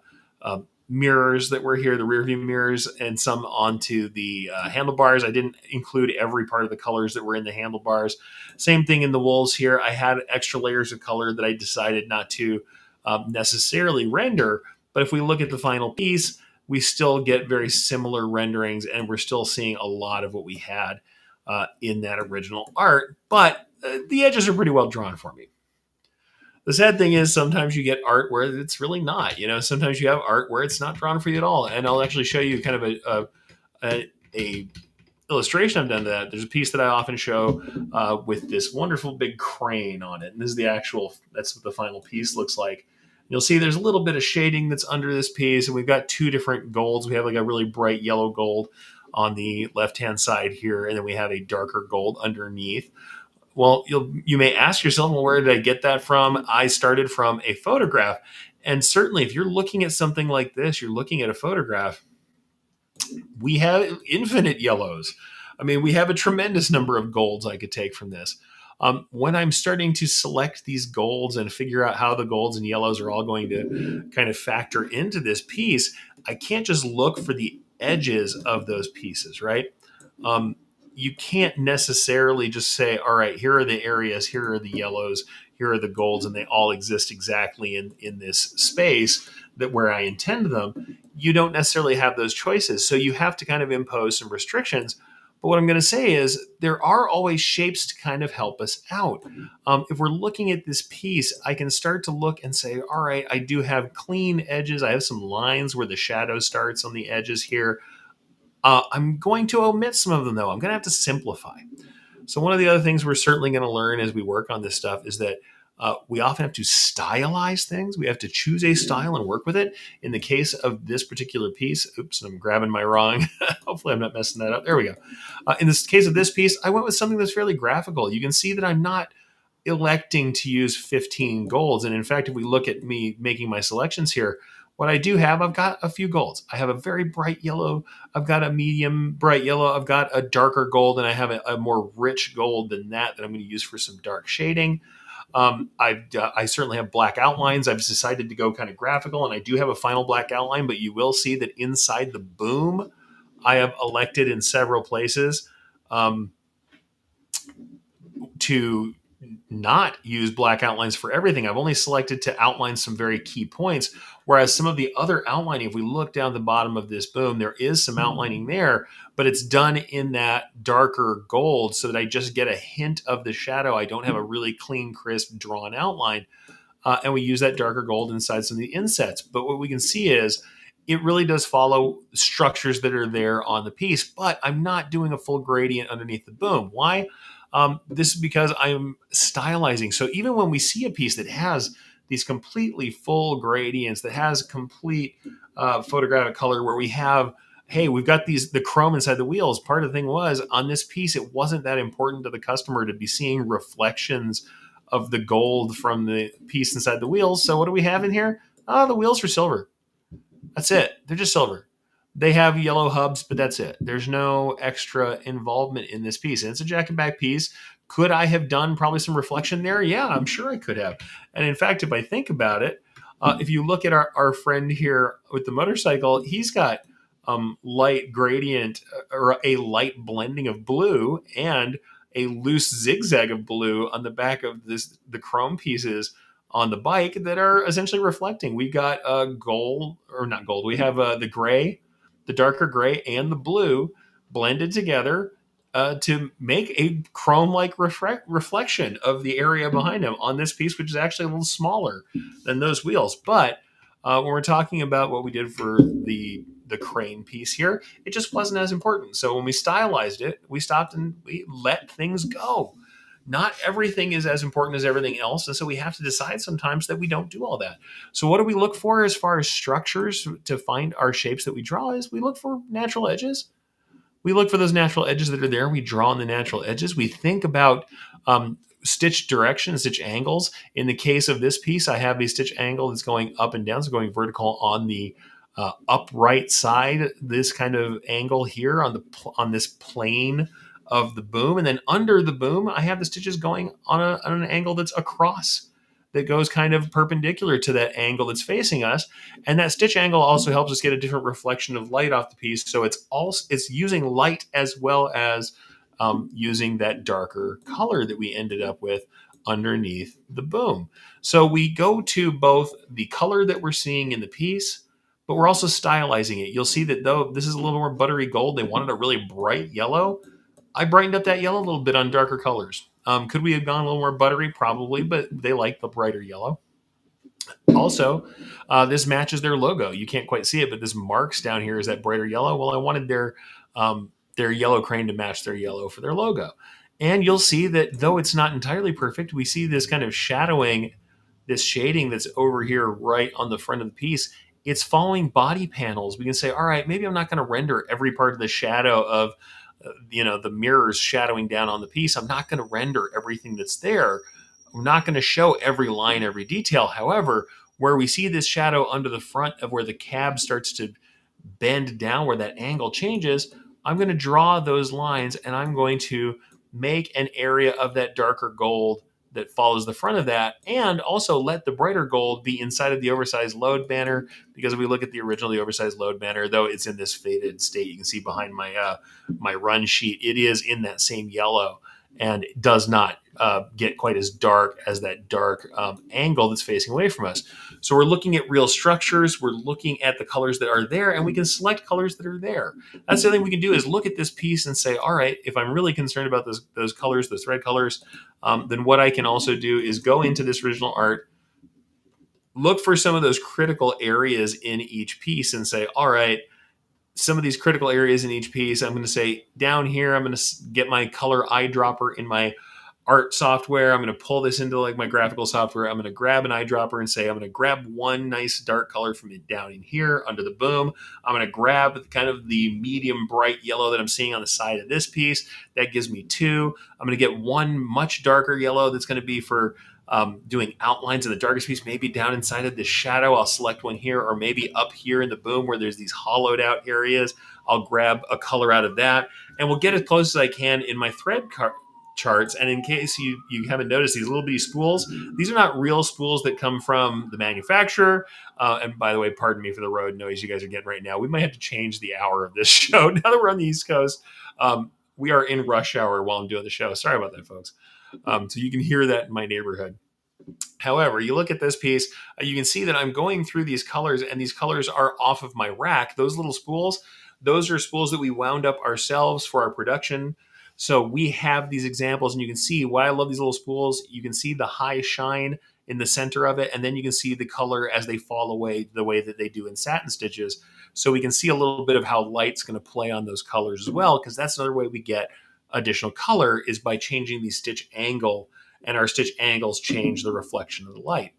mirrors that were here, the rear view mirrors, and some onto the handlebars. I didn't include every part of the colors that were in the handlebars. Same thing in the wools here. I had extra layers of color that I decided not to necessarily render. But if we look at the final piece, we still get very similar renderings, and we're still seeing a lot of what we had in that original art. But the edges are pretty well drawn for me. The sad thing is sometimes you get art where it's really not. Sometimes you have art where it's not drawn for you at all. And I'll actually show you kind of a illustration I've done to that. There's a piece that I often show with this wonderful big crane on it. And this is that's what the final piece looks like. You'll see there's a little bit of shading that's under this piece, and we've got two different golds. We have like a really bright yellow gold on the left-hand side here, and then we have a darker gold underneath. Well, you may ask yourself, well, where did I get that from? I started from a photograph. And certainly if you're looking at something like this, you're looking at a photograph, we have infinite yellows. I mean, we have a tremendous number of golds I could take from this. When I'm starting to select these golds and figure out how the golds and yellows are all going to kind of factor into this piece, I can't just look for the edges of those pieces, right? You can't necessarily just say, all right, here are the areas, here are the yellows, here are the golds, and they all exist exactly in this space that where I intend them. You don't necessarily have those choices. So you have to kind of impose some restrictions. But what I'm going to say is there are always shapes to kind of help us out. If we're looking at this piece, I can start to look and say, all right, I do have clean edges. I have some lines where the shadow starts on the edges here. I'm going to omit some of them, though. I'm going to have to simplify. So one of the other things we're certainly going to learn as we work on this stuff is that we often have to stylize things. We have to choose a style and work with it. In the case of this particular piece, oops, I'm grabbing my wrong. Hopefully I'm not messing that up. There we go. In this case of this piece, I went with something that's fairly graphical. You can see that I'm not electing to use 15 golds. And in fact, if we look at me making my selections here, what I do have, I've got a few golds. I have a very bright yellow. I've got a medium bright yellow. I've got a darker gold, and I have a more rich gold than that I'm going to use for some dark shading. I certainly have black outlines. I've decided to go kind of graphical, and I do have a final black outline, but you will see that inside the boom, I have elected in several places to not use black outlines for everything. I've only selected to outline some very key points, whereas some of the other outlining, if we look down the bottom of this boom, there is some outlining there, but it's done in that darker gold so that I just get a hint of the shadow. I don't have a really clean, crisp, drawn outline. And we use that darker gold inside some of the insets. But what we can see is it really does follow structures that are there on the piece, but I'm not doing a full gradient underneath the boom. Why? This is because I'm stylizing. So even when we see a piece that has these completely full gradients, that has complete photographic color where we have, hey, we've got the chrome inside the wheels. Part of the thing was on this piece, it wasn't that important to the customer to be seeing reflections of the gold from the piece inside the wheels. So what do we have in here? Oh, the wheels are silver. That's it. They're just silver. They have yellow hubs, but that's it. There's no extra involvement in this piece. And it's a jack and back piece. Could I have done probably some reflection there? Yeah, I'm sure I could have. And in fact, if I think about it, if you look at our friend here with the motorcycle, he's got light gradient or a light blending of blue and a loose zigzag of blue on the back of the chrome pieces on the bike that are essentially reflecting. We've got gold, or not gold. We have the gray, the darker gray, and the blue blended together to make a chrome-like reflection of the area behind him on this piece, which is actually a little smaller than those wheels. But when we're talking about what we did for the crane piece here, it just wasn't as important. So when we stylized it, we stopped and we let things go. Not everything is as important as everything else. And so we have to decide sometimes that we don't do all that. So what do we look for as far as structures to find our shapes that we draw is we look for natural edges. We look for those natural edges that are there. We draw on the natural edges. We think about stitch direction, stitch angles. In the case of this piece, I have a stitch angle that's going up and down, so going vertical on the upright side. This kind of angle here on this plane of the boom, and then under the boom, I have the stitches going on an angle that's across, that goes kind of perpendicular to that angle that's facing us. And that stitch angle also helps us get a different reflection of light off the piece. So it's using light as well as using that darker color that we ended up with underneath the boom. So we go to both the color that we're seeing in the piece, but we're also stylizing it. You'll see that though this is a little more buttery gold, they wanted a really bright yellow. I brightened up that yellow a little bit on darker colors. Could we have gone a little more buttery? Probably, but they like the brighter yellow. Also, this matches their logo. You can't quite see it, but this marks down here is that brighter yellow. Well, I wanted their yellow crane to match their yellow for their logo. And you'll see that though it's not entirely perfect, we see this kind of shadowing, this shading that's over here right on the front of the piece. It's following body panels. We can say, all right, maybe I'm not going to render every part of the shadow of, the mirrors shadowing down on the piece. I'm not going to render everything that's there. I'm not going to show every line, every detail. However, where we see this shadow under the front of where the cab starts to bend down, where that angle changes, I'm going to draw those lines and I'm going to make an area of that darker gold that follows the front of that, and also let the brighter gold be inside of the oversized load banner. Because if we look at the original, the oversized load banner, though it's in this faded state, you can see behind my run sheet, it is in that same yellow and it does not get quite as dark as that dark angle that's facing away from us. So we're looking at real structures. We're looking at the colors that are there, and we can select colors that are there. That's the other thing we can do is look at this piece and say, all right, if I'm really concerned about those colors, those thread colors, then what I can also do is go into this original art, look for some of those critical areas in each piece and say, all right, some of these critical areas in each piece, I'm going to say down here, I'm going to get my color eyedropper in my art software. I'm going to pull this into like my graphical software. I'm going to grab an eyedropper and say, I'm going to grab one nice dark color from it down in here under the boom. I'm going to grab kind of the medium bright yellow that I'm seeing on the side of this piece. That gives me two. I'm going to get one much darker yellow that's going to be for doing outlines in the darkest piece, maybe down inside of the shadow. I'll select one here, or maybe up here in the boom where there's these hollowed out areas. I'll grab a color out of that, and we'll get as close as I can in my thread charts. And in case you haven't noticed, these little bitty spools, these are not real spools that come from the manufacturer. And by the way, pardon me for the road noise you guys are getting right now. We might have to change the hour of this show now that we're on the East Coast. We are in rush hour while I'm doing the show. Sorry about that, folks. So you can hear that in my neighborhood. However, you look at this piece, you can see that I'm going through these colors, and these colors are off of my rack. Those little spools, those are spools that we wound up ourselves for our production. So we have these examples, and you can see why I love these little spools. You can see the high shine in the center of it, and then you can see the color as they fall away the way that they do in satin stitches. So we can see a little bit of how light's going to play on those colors as well, because that's another way we get additional color is by changing the stitch angle, and our stitch angles change the reflection of the light.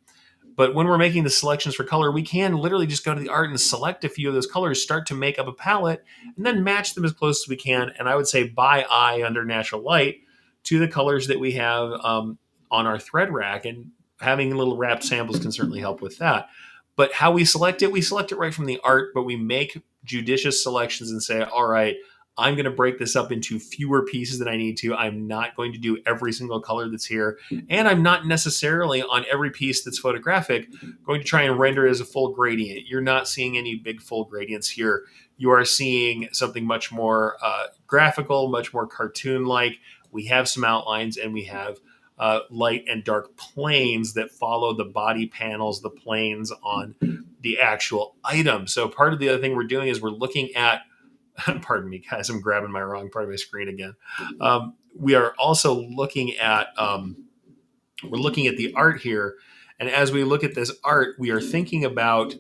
But when we're making the selections for color, we can literally just go to the art and select a few of those colors, start to make up a palette, and then match them as close as we can. And I would say by eye under natural light to the colors that we have on our thread rack. And having little wrapped samples can certainly help with that. But how we select it right from the art, but we make judicious selections and say, all right, I'm going to break this up into fewer pieces than I need to. I'm not going to do every single color that's here. And I'm not necessarily on every piece that's photographic going to try and render it as a full gradient. You're not seeing any big full gradients here. You are seeing something much more graphical, much more cartoon-like. We have some outlines, and we have light and dark planes that follow the body panels, the planes on the actual item. So part of the other thing we're doing is we're looking at pardon me, guys, I'm grabbing my wrong part of my screen again. We are also looking at we're looking at the art here, and as we look at this art, we are thinking about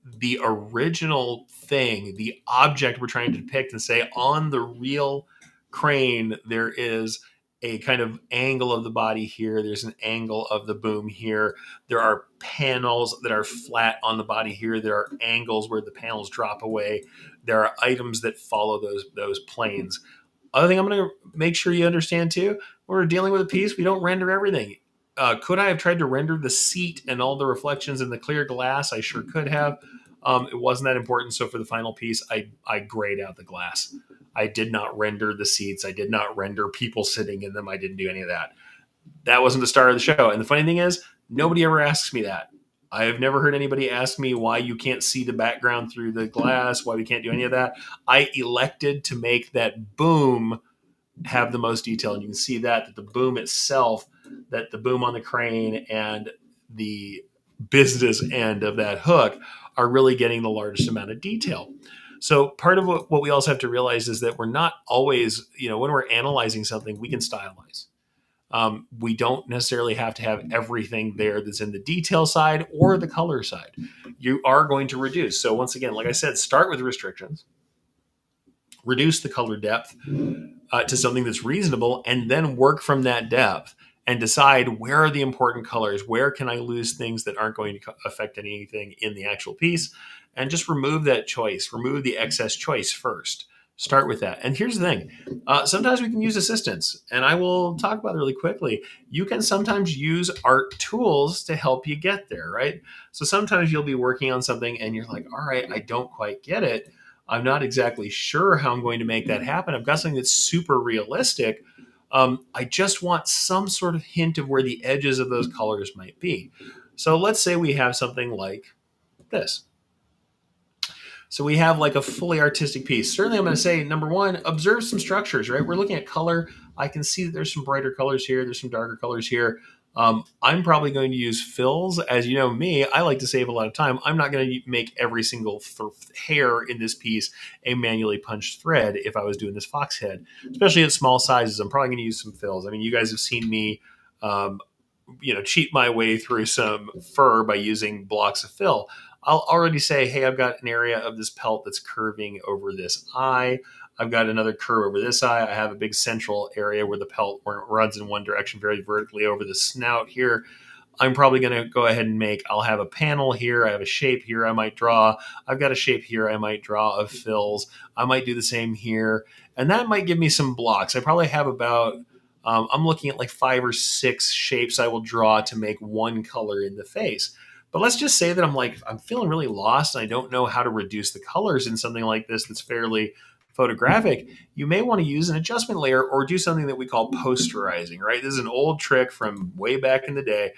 the original thing, the object we're trying to depict, and say on the real crane there is a kind of angle of the body here. There's an angle of the boom here. There are panels that are flat on the body here. There are angles where the panels drop away. There are items that follow those planes. Other thing I'm going to make sure you understand too, when we're dealing with a piece, we don't render everything. Could I have tried to render the seat and all the reflections in the clear glass? I sure could have. It wasn't that important. So for the final piece, I grayed out the glass. I did not render the seats. I did not render people sitting in them. I didn't do any of that. That wasn't the star of the show. And the funny thing is, nobody ever asks me that. I have never heard anybody ask me why you can't see the background through the glass, why we can't do any of that. I elected to make that boom have the most detail. And you can see that the boom itself, that the boom on the crane and the business end of that hook are really getting the largest amount of detail. So part of what we also have to realize is that we're not always, when we're analyzing something, we can stylize. We don't necessarily have to have everything there that's in the detail side or the color side. You are going to reduce. So once again, like I said, start with restrictions, reduce the color depth to something that's reasonable, and then work from that depth and decide where are the important colors, where can I lose things that aren't going to affect anything in the actual piece, and just remove that choice, remove the excess choice first. Start with that. And here's the thing, sometimes we can use assistance, and I will talk about it really quickly. You can sometimes use art tools to help you get there, right? So sometimes you'll be working on something and you're like, all right, I don't quite get it. I'm not exactly sure how I'm going to make that happen. I've got something that's super realistic. I just want some sort of hint of where the edges of those colors might be. So let's say we have something like this. So we have like a fully artistic piece. Certainly, I'm going to say, number one, observe some structures, right? We're looking at color. I can see that there's some brighter colors here. There's some darker colors here. I'm probably going to use fills. As you know me, I like to save a lot of time. I'm not going to make every single hair in this piece a manually punched thread if I was doing this fox head, especially at small sizes. I'm probably going to use some fills. I mean, you guys have seen me um, cheat my way through some fur by using blocks of fill. I'll already say, hey, I've got an area of this pelt that's curving over this eye. I've got another curve over this eye. I have a big central area where the pelt runs in one direction very vertically over the snout here. I'm probably going to go ahead and I'll have a panel here. I have a shape here I might draw. I've got a shape here I might draw of fills. I might do the same here. And that might give me some blocks. I probably have about, I'm looking at like 5 or 6 shapes I will draw to make one color in the face. But let's just say that I'm feeling really lost and I don't know how to reduce the colors in something like this that's fairly photographic. You may want to use an adjustment layer or do something that we call posterizing, right? This is an old trick from way back in the day.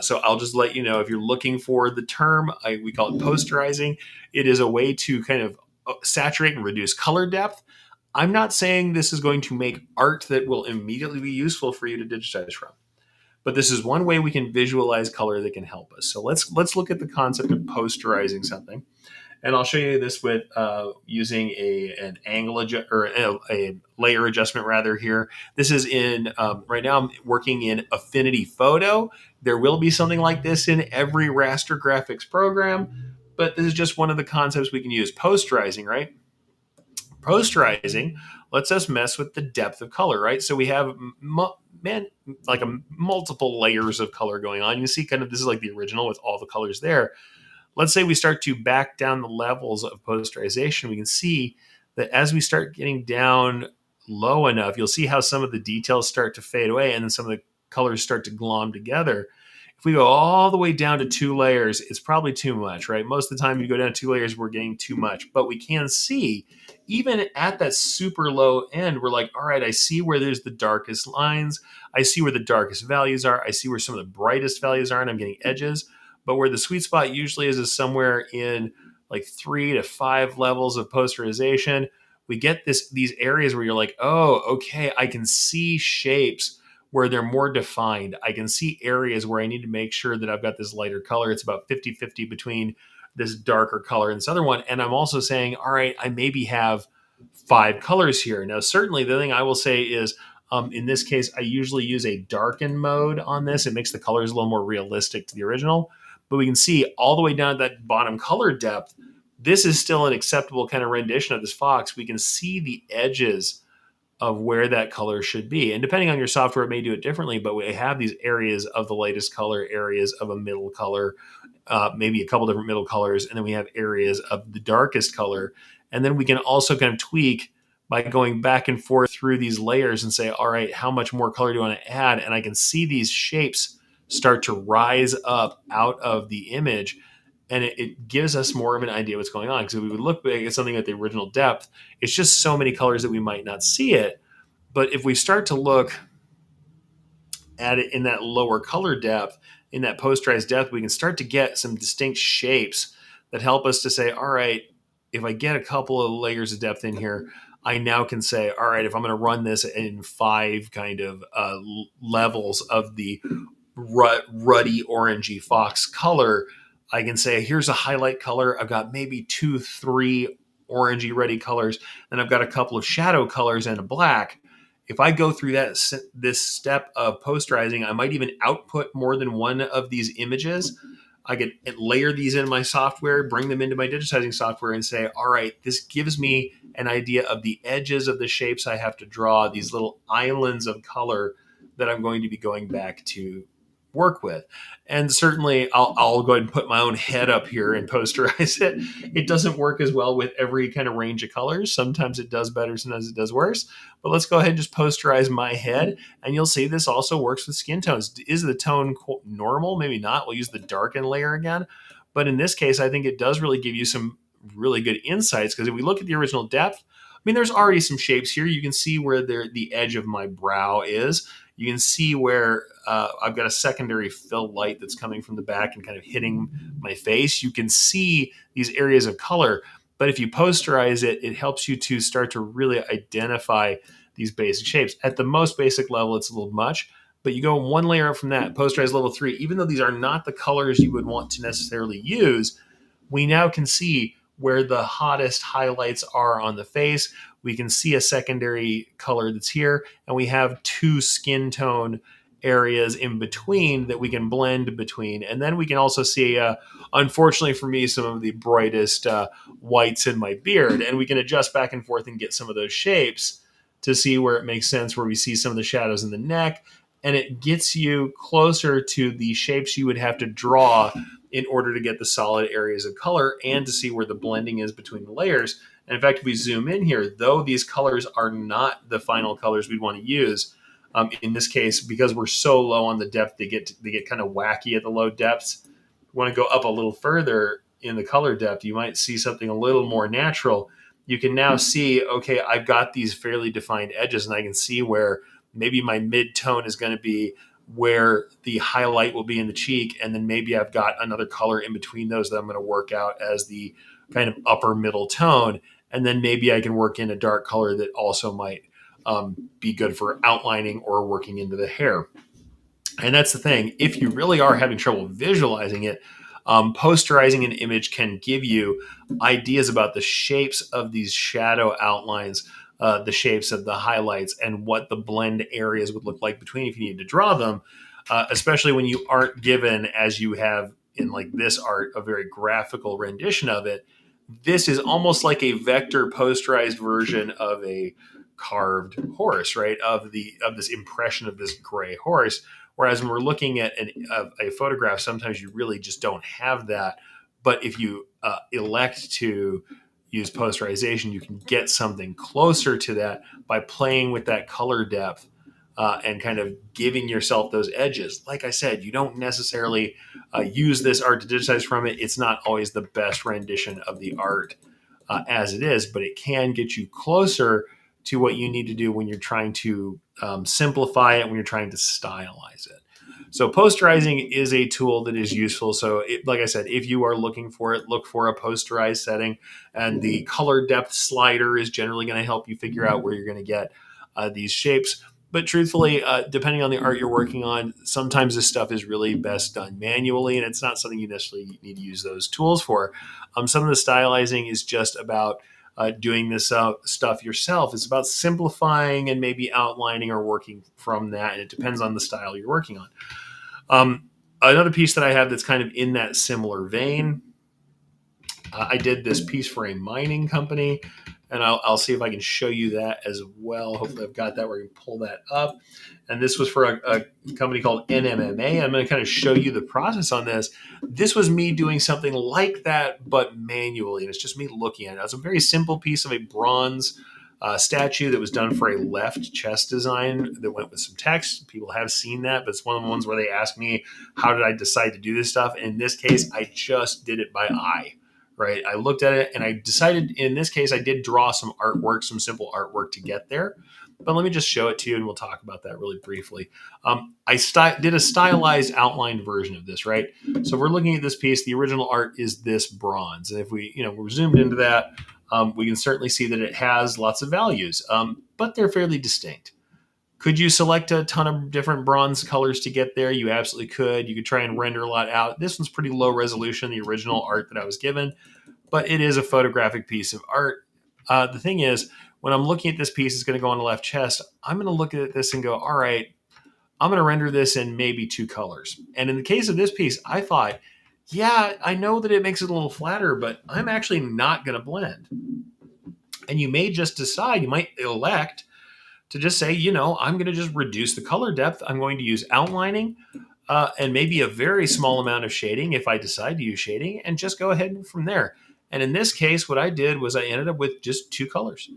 So I'll just let you know, if you're looking for the term, we call it posterizing. It is a way to kind of saturate and reduce color depth. I'm not saying this is going to make art that will immediately be useful for you to digitize from, but this is one way we can visualize color that can help us. So let's look at the concept of posterizing something, and I'll show you this with using an angle or a layer adjustment rather here. This is in right now. I'm working in Affinity Photo. There will be something like this in every raster graphics program, but this is just one of the concepts we can use. Posterizing, right? Posterizing lets us mess with the depth of color, right? So we have multiple layers of color going on. You see kind of this is like the original with all the colors there. Let's say we start to back down the levels of posterization. We can see that as we start getting down low enough, you'll see how some of the details start to fade away and then some of the colors start to glom together. If we go all the way down to 2 layers, it's probably too much, right? Most of the time you go down 2 layers, we're getting too much. But we can see, even at that super low end, we're like, all right, I see where there's the darkest lines. I see where the darkest values are. I see where some of the brightest values are, and I'm getting edges. But where the sweet spot usually is somewhere in like 3 to 5 levels of posterization. We get these areas where you're like, oh, okay, I can see shapes where they're more defined. I can see areas where I need to make sure that I've got this lighter color. It's about 50-50 between this darker color and this other one. And I'm also saying, all right, I maybe have 5 colors here. Now, certainly the thing I will say is, in this case, I usually use a darken mode on this. It makes the colors a little more realistic to the original. But we can see all the way down to that bottom color depth, this is still an acceptable kind of rendition of this fox. We can see the edges of where that color should be. And depending on your software, it may do it differently, but we have these areas of the lightest color, areas of a middle color, maybe a couple different middle colors, and then we have areas of the darkest color. And then we can also kind of tweak by going back and forth through these layers and say, all right, how much more color do I want to add? And I can see these shapes start to rise up out of the image. And it gives us more of an idea what's going on. Because if we would look back at something at the original depth, it's just so many colors that we might not see it. But if we start to look at it in that lower color depth, in that posterized depth, we can start to get some distinct shapes that help us to say, all right, if I get a couple of layers of depth in here, I now can say, all right, if I'm going to run this in 5 kind of levels of the ruddy orangey fox color, I can say, here's a highlight color. I've got maybe 2, 3 orangey ruddy colors. Then I've got a couple of shadow colors and a black. If I go through this step of posterizing, I might even output more than one of these images. I could layer these in my software, bring them into my digitizing software, and say, all right, this gives me an idea of the edges of the shapes I have to draw, these little islands of color that I'm going to be going back to work with. And certainly I'll go ahead and put my own head up here and posterize it. It doesn't work as well with every kind of range of colors. Sometimes it does better, sometimes it does worse. But let's go ahead and just posterize my head. And you'll see this also works with skin tones. Is the tone normal? Maybe not. We'll use the darken layer again. But in this case, I think it does really give you some really good insights, because if we look at the original depth, I mean, there's already some shapes here. You can see where the edge of my brow is. You can see where I've got a secondary fill light that's coming from the back and kind of hitting my face. You can see these areas of color, but if you posterize it, it helps you to start to really identify these basic shapes. At the most basic level, it's a little much, but you go one layer up from that, posterize level 3, even though these are not the colors you would want to necessarily use, we now can see where the hottest highlights are on the face. We can see a secondary color that's here, and we have 2 skin tone areas in between that we can blend between. And then we can also see, unfortunately for me, some of the brightest whites in my beard, and we can adjust back and forth and get some of those shapes to see where it makes sense, where we see some of the shadows in the neck, and it gets you closer to the shapes you would have to draw in order to get the solid areas of color and to see where the blending is between the layers. And in fact, if we zoom in here, though these colors are not the final colors we'd want to use, in this case, because we're so low on the depth, they get kind of wacky at the low depths. We want to go up a little further in the color depth, you might see something a little more natural. You can now see, okay, I've got these fairly defined edges, and I can see where maybe my mid-tone is going to be where the highlight will be in the cheek, and then maybe I've got another color in between those that I'm going to work out as the kind of upper middle tone, and then maybe I can work in a dark color that also might be good for outlining or working into the hair. And that's the thing. If you really are having trouble visualizing it, posterizing an image can give you ideas about the shapes of these shadow outlines, the shapes of the highlights, and what the blend areas would look like between if you need to draw them, especially when you aren't given, as you have in like this art, a very graphical rendition of it. This is almost like a vector posterized version of a carved horse, right? Of this impression of this gray horse. Whereas when we're looking at a photograph, sometimes you really just don't have that. But if you elect to use posterization, you can get something closer to that by playing with that color depth and kind of giving yourself those edges. Like I said, you don't necessarily use this art to digitize from it. It's not always the best rendition of the art as it is, but it can get you closer to what you need to do when you're trying to simplify it, when you're trying to stylize it. So posterizing is a tool that is useful. So like I said, if you are looking for it, look for a posterized setting, and the color depth slider is generally going to help you figure out where you're going to get these shapes. But truthfully, depending on the art you're working on, sometimes this stuff is really best done manually, and it's not something you necessarily need to use those tools for. Some of the stylizing is just about doing this stuff yourself. It's about simplifying and maybe outlining or working from that, and it depends on the style you're working on. Another piece that I have that's kind of in that similar vein, I did this piece for a mining company, and I'll see if I can show you that as well. Hopefully I've got that where I can pull that up. And this was for a company called NMMA. I'm going to kind of show you the process on this. This was me doing something like that, but manually. And it's just me looking at it. It's a very simple piece of a bronze statue that was done for a left chest design that went with some text. People have seen that, but it's one of the ones where they ask me, how did I decide to do this stuff? And in this case, I just did it by eye, right? I looked at it and I decided in this case, I did draw some artwork, some simple artwork to get there. But let me just show it to you and we'll talk about that really briefly. I did a stylized outlined version of this, right? So if we're looking at this piece, the original art is this bronze. And if we're zoomed into that, we can certainly see that it has lots of values, but they're fairly distinct. Could you select a ton of different bronze colors to get there? You absolutely could. You could try and render a lot out. This one's pretty low resolution, the original art that I was given, but it is a photographic piece of art. The thing is, when I'm looking at this piece, it's going to go on the left chest. I'm going to look at this and go, all right, I'm going to render this in maybe 2 colors. And in the case of this piece, I thought, yeah, I know that it makes it a little flatter, but I'm actually not going to blend. And you may just decide, you might elect to just say, I'm going to just reduce the color depth. I'm going to use outlining and maybe a very small amount of shading if I decide to use shading, and just go ahead from there. And in this case, what I did was I ended up with just 2 colors.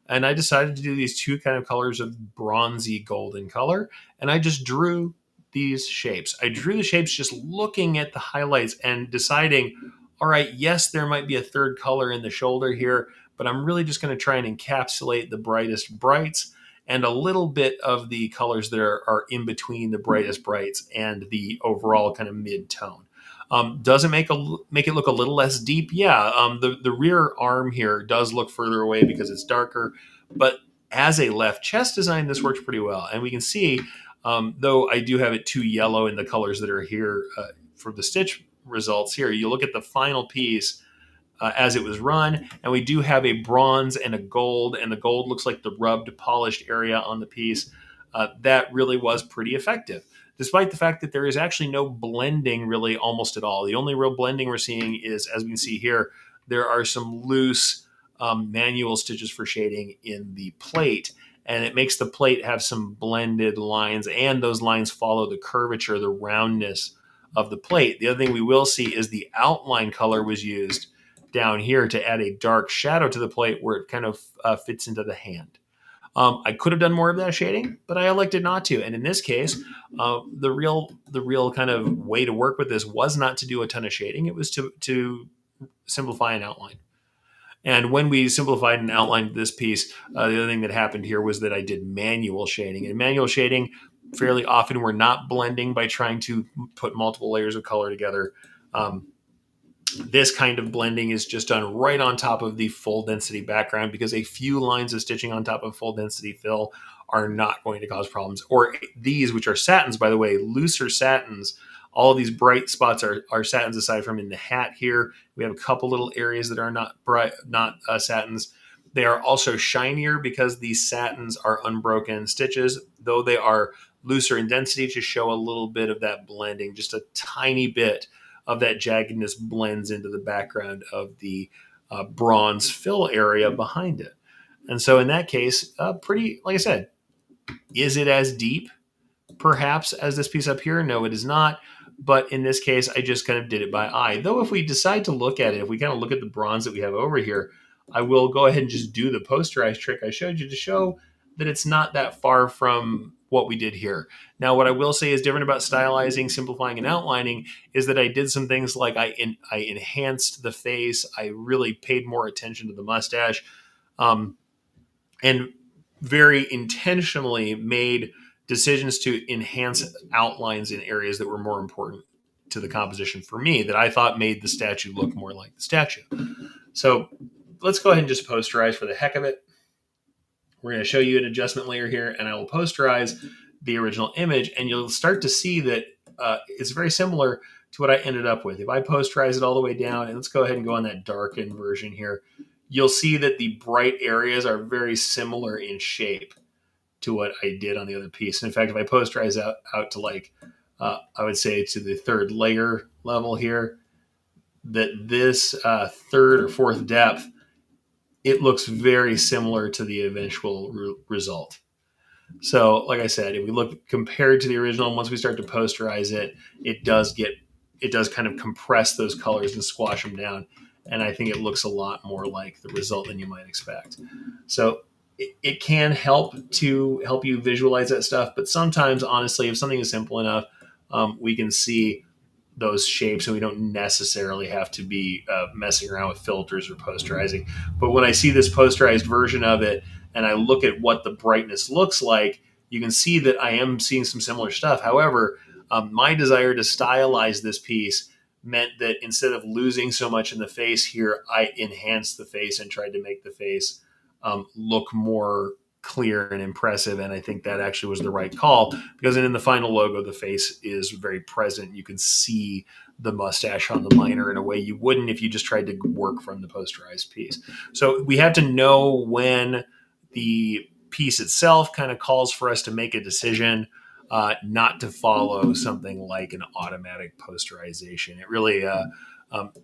And I decided to do these 2 kind of colors of bronzy golden color. And I just drew these shapes. I drew the shapes just looking at the highlights and deciding, all right, yes, there might be a third color in the shoulder here, but I'm really just going to try and encapsulate the brightest brights and a little bit of the colors that are in between the brightest brights and the overall kind of mid-tone. Does it make it look a little less deep? Yeah. The rear arm here does look further away because it's darker, but as a left chest design, this works pretty well. And we can see, though I do have it too yellow in the colors that are here for the stitch results here, you look at the final piece as it was run, and we do have a bronze and a gold, and the gold looks like the rubbed, polished area on the piece. That really was pretty effective, despite the fact that there is actually no blending really almost at all. The only real blending we're seeing is, as we can see here, there are some loose manual stitches for shading in the plate, and it makes the plate have some blended lines, and those lines follow the curvature, the roundness of the plate. The other thing we will see is the outline color was used down here to add a dark shadow to the plate where it kind of fits into the hand. I could have done more of that shading, but I elected not to. And in this case, the real kind of way to work with this was not to do a ton of shading. It was to simplify and outline. And when we simplified and outlined this piece, the other thing that happened here was that I did manual shading. And manual shading, fairly often, we're not blending by trying to put multiple layers of color together. This kind of blending is just done right on top of the full density background, because a few lines of stitching on top of full density fill are not going to cause problems. Or these, which are satins, by the way, looser satins. All of these bright spots are satins, aside from in the hat here. We have a couple little areas that are not bright, not satins. They are also shinier because these satins are unbroken stitches, though they are looser in density, to show a little bit of that blending, just a tiny bit of that jaggedness blends into the background of the bronze fill area behind it. And so in that case, pretty, like I said, is it as deep perhaps as this piece up here? No, it is not. But in this case, I just kind of did it by eye. Though if we decide to look at it, if we kind of look at the bronze that we have over here, I will go ahead and just do the posterize trick I showed you to show that it's not that far from what we did here. Now, what I will say is different about stylizing, simplifying, and outlining is that I did some things like I enhanced the face. I really paid more attention to the mustache, and very intentionally made decisions to enhance outlines in areas that were more important to the composition for me, that I thought made the statue look more like the statue. So let's go ahead and just posterize for the heck of it. We're going to show you an adjustment layer here, and I will posterize the original image, and you'll start to see that it's very similar to what I ended up with. If I posterize it all the way down, and let's go ahead and go on that darkened version here, you'll see that the bright areas are very similar in shape to what I did on the other piece. And in fact, if I posterize out to like, I would say to the third layer level here, that this third or fourth depth, it looks very similar to the eventual result. So, like I said, if we look compared to the original, once we start to posterize it, it does kind of compress those colors and squash them down. And I think it looks a lot more like the result than you might expect. So it can help you visualize that stuff. But sometimes, honestly, if something is simple enough, we can see those shapes, and we don't necessarily have to be messing around with filters or posterizing. But when I see this posterized version of it, and I look at what the brightness looks like, you can see that I am seeing some similar stuff. However, my desire to stylize this piece meant that instead of losing so much in the face here, I enhanced the face and tried to make the face look more clear and impressive. And I think that actually was the right call, because in the final logo, the face is very present. You can see the mustache on the miner in a way you wouldn't if you just tried to work from the posterized piece. So we have to know when the piece itself kind of calls for us to make a decision, not to follow something like an automatic posterization. It really,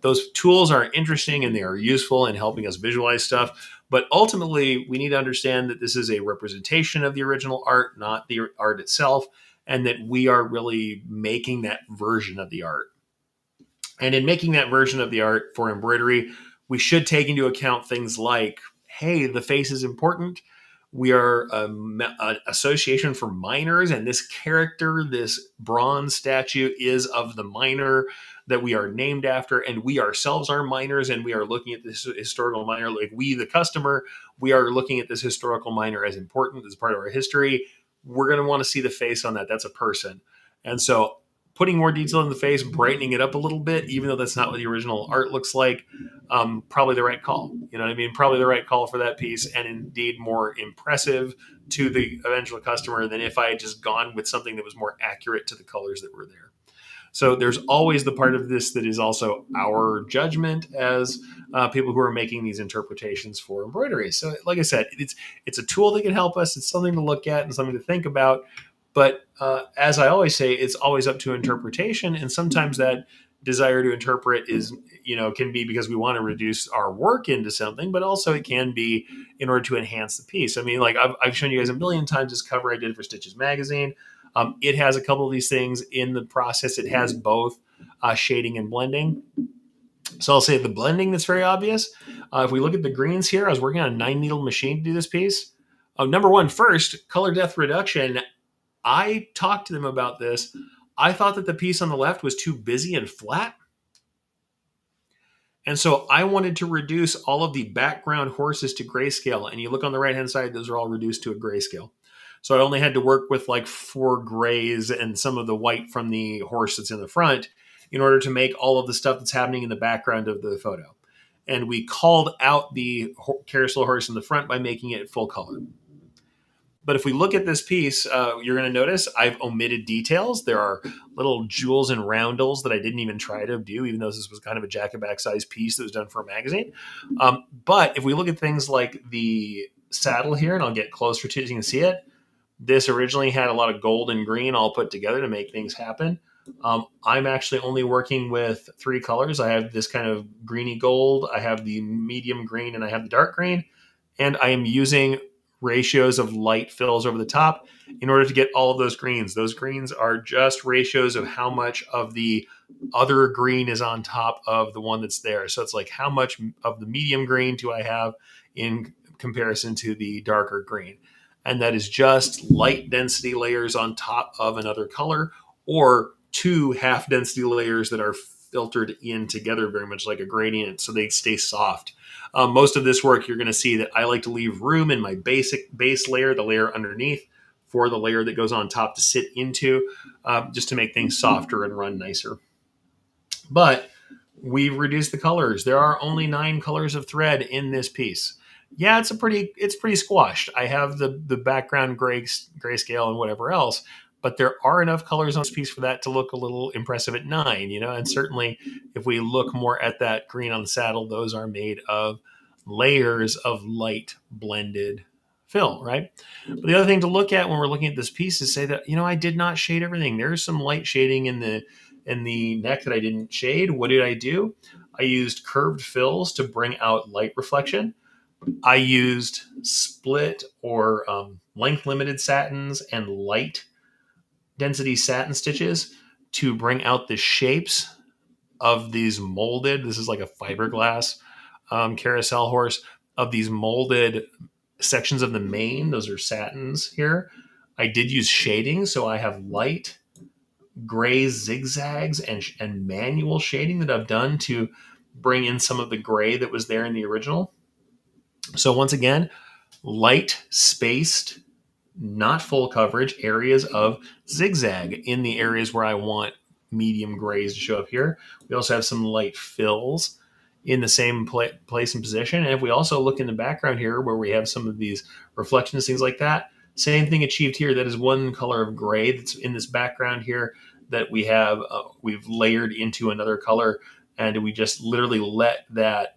those tools are interesting and they are useful in helping us visualize stuff. But ultimately, we need to understand that this is a representation of the original art, not the art itself, and that we are really making that version of the art. And in making that version of the art for embroidery, we should take into account things like, hey, the face is important. We are an association for miners, and this character, this bronze statue, is of the miner that we are named after, and we ourselves are miners, and we are looking at this historical miner, like we, the customer, we are looking at this historical miner as important as part of our history. We're going to want to see the face on that. That's a person. And so putting more detail in the face, brightening it up a little bit, even though that's not what the original art looks like, probably the right call. You know what I mean? Probably the right call for that piece, and indeed more impressive to the eventual customer than if I had just gone with something that was more accurate to the colors that were there. So there's always the part of this that is also our judgment as people who are making these interpretations for embroidery. So, like I said, it's a tool that can help us. It's something to look at and something to think about. But as I always say, it's always up to interpretation, and sometimes that desire to interpret is, can be because we want to reduce our work into something, but also it can be in order to enhance the piece. I mean, like I've shown you guys a million times this cover I did for Stitches magazine. It has a couple of these things in the process. It has both shading and blending. So I'll say the blending that's very obvious. If we look at the greens here, I was working on a 9 needle machine to do this piece. Number one, first, color depth reduction. I talked to them about this. I thought that the piece on the left was too busy and flat. And so I wanted to reduce all of the background horses to grayscale. And you look on the right hand side, those are all reduced to a grayscale. So I only had to work with like 4 grays and some of the white from the horse that's in the front in order to make all of the stuff that's happening in the background of the photo. And we called out the carousel horse in the front by making it full color. But if we look at this piece, you're going to notice I've omitted details. There are little jewels and roundels that I didn't even try to do, even though this was kind of a jack-and-back size piece that was done for a magazine. But if we look at things like the saddle here, and I'll get closer to it so you can see it, this originally had a lot of gold and green all put together to make things happen. I'm actually only working with 3 colors. I have this kind of greeny gold, I have the medium green, and I have the dark green. And I am using ratios of light fills over the top in order to get all of those greens. Those greens are just ratios of how much of the other green is on top of the one that's there. So it's like how much of the medium green do I have in comparison to the darker green? And that is just light density layers on top of another color, or 2 half density layers that are filtered in together very much like a gradient so they stay soft. Most of this work, you're going to see that I like to leave room in my basic base layer, the layer underneath, for the layer that goes on top to sit into, just to make things softer and run nicer. But we've reduced the colors. There are only 9 colors of thread in this piece. Yeah, it's pretty squashed. I have the background grayscale and whatever else, but there are enough colors on this piece for that to look a little impressive at 9, And certainly, if we look more at that green on the saddle, those are made of layers of light blended fill, right? But the other thing to look at when we're looking at this piece is say that I did not shade everything. There's some light shading in the neck that I didn't shade. What did I do? I used curved fills to bring out light reflection. I used split or length limited satins and light density satin stitches to bring out the shapes of these molded. This is like a fiberglass carousel horse, of these molded sections of the mane. Those are satins here. I did use shading, so I have light gray zigzags and manual shading that I've done to bring in some of the gray that was there in the original. So once again, light spaced, not full coverage areas of zigzag in the areas where I want medium grays to show up here. We also have some light fills in the same place and position. And if we also look in the background here where we have some of these reflections, things like that, same thing achieved here. That is one color of gray that's in this background here that we have, we've layered into another color, and we just literally let that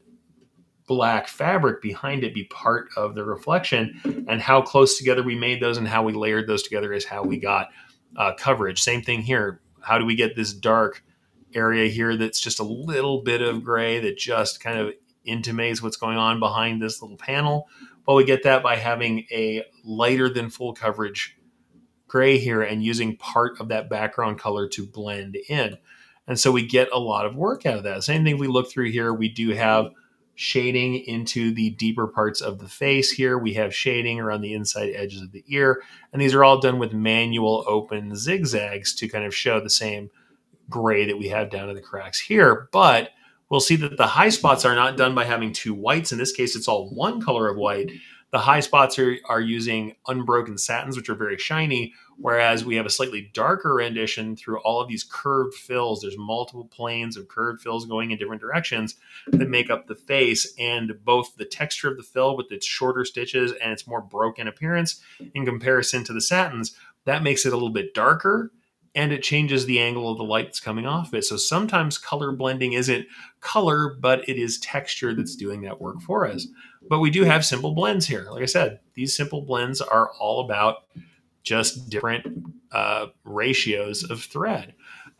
black fabric behind it be part of the reflection. And how close together we made those and how we layered those together is how we got coverage. Same thing here. How do we get this dark area here that's just a little bit of gray that just kind of intimates what's going on behind this little panel? Well, we get that by having a lighter than full coverage gray here and using part of that background color to blend in. And so we get a lot of work out of that. Same thing we look through here. We do have shading into the deeper parts of the face here. We have shading around the inside edges of the ear. And these are all done with manual open zigzags to kind of show the same gray that we have down in the cracks here. But we'll see that the high spots are not done by having two whites. In this case, it's all one color of white. The high spots are using unbroken satins, which are very shiny, whereas we have a slightly darker rendition through all of these curved fills. There's multiple planes of curved fills going in different directions that make up the face, and both the texture of the fill with its shorter stitches and its more broken appearance in comparison to the satins, that makes it a little bit darker, and it changes the angle of the light that's coming off it. So sometimes color blending isn't color, but it is texture that's doing that work for us. But we do have simple blends here. Like I said, these simple blends are all about just different ratios of thread.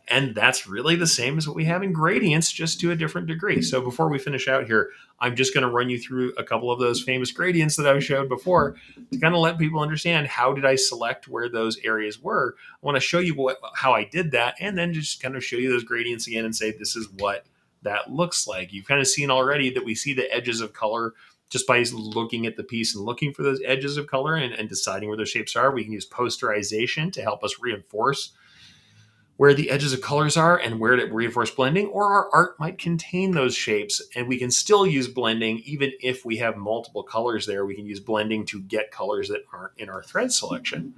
And that's really the same as what we have in gradients, just to a different degree. So before we finish out here, I'm just going to run you through a couple of those famous gradients that I showed before to kind of let people understand how did I select where those areas were. I want to show you how I did that, and then just kind of show you those gradients again and say this is what that looks like. You've kind of seen already that we see the edges of color just by looking at the piece and looking for those edges of color and deciding where those shapes are. We can use posterization to help us reinforce where the edges of colors are and where to reinforce blending, or our art might contain those shapes and we can still use blending even if we have multiple colors there. We can use blending to get colors that aren't in our thread selection.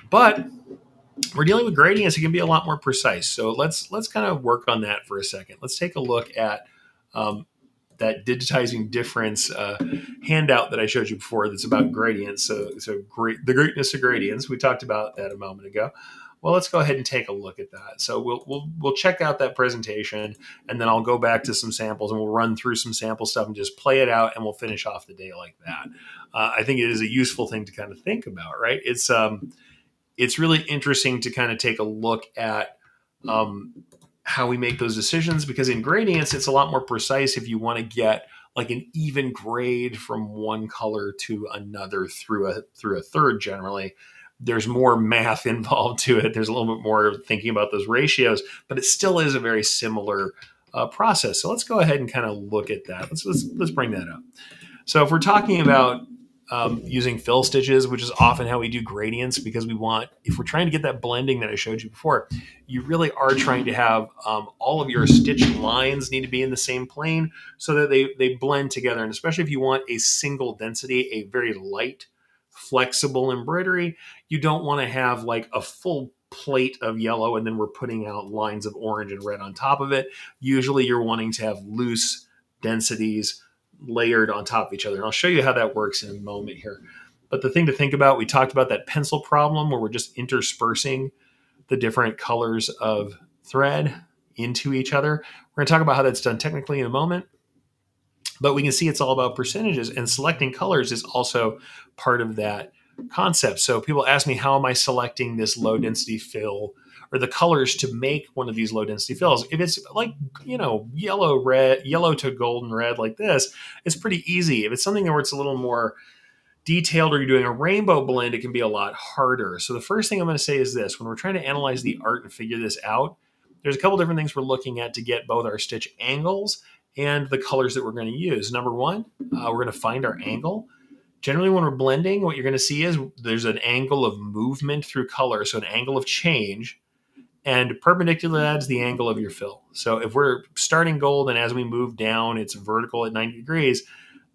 But we're dealing with gradients, it can be a lot more precise. So let's kind of work on that for a second. Let's take a look at that digitizing difference handout that I showed you before that's about gradients. So the greatness of gradients. We talked about that a moment ago. Well, let's go ahead and take a look at that. So we'll check out that presentation, and then I'll go back to some samples and we'll run through some sample stuff and just play it out, and we'll finish off the day like that. I think it is a useful thing to kind of think about, right? It's really interesting to kind of take a look at how we make those decisions, because in gradients, it's a lot more precise if you want to get like an even grade from one color to another through a third generally. There's more math involved to it. There's a little bit more thinking about those ratios, but it still is a very similar process. So let's go ahead and kind of look at that. Let's bring that up. So if we're talking about using fill stitches, which is often how we do gradients, because if we're trying to get that blending that I showed you before, you really are trying to have all of your stitch lines need to be in the same plane so that they blend together. And especially if you want a single density, a very light, flexible embroidery, you don't want to have like a full plate of yellow and then we're putting out lines of orange and red on top of it. Usually you're wanting to have loose densities layered on top of each other. And I'll show you how that works in a moment here. But the thing to think about, we talked about that pencil problem where we're just interspersing the different colors of thread into each other. We're going to talk about how that's done technically in a moment. But we can see it's all about percentages, and selecting colors is also part of that concept. So people ask me, how am I selecting this low density fill or the colors to make one of these low density fills? If it's like, yellow to golden red like this, it's pretty easy. If it's something where it's a little more detailed or you're doing a rainbow blend, it can be a lot harder. So the first thing I'm going to say is this: when we're trying to analyze the art and figure this out, there's a couple different things we're looking at to get both our stitch angles and the colors that we're going to use. Number one, we're going to find our angle. Generally, when we're blending, what you're going to see is there's an angle of movement through color, so an angle of change, and perpendicular to that is the angle of your fill. So if we're starting gold and as we move down, it's vertical at 90 degrees,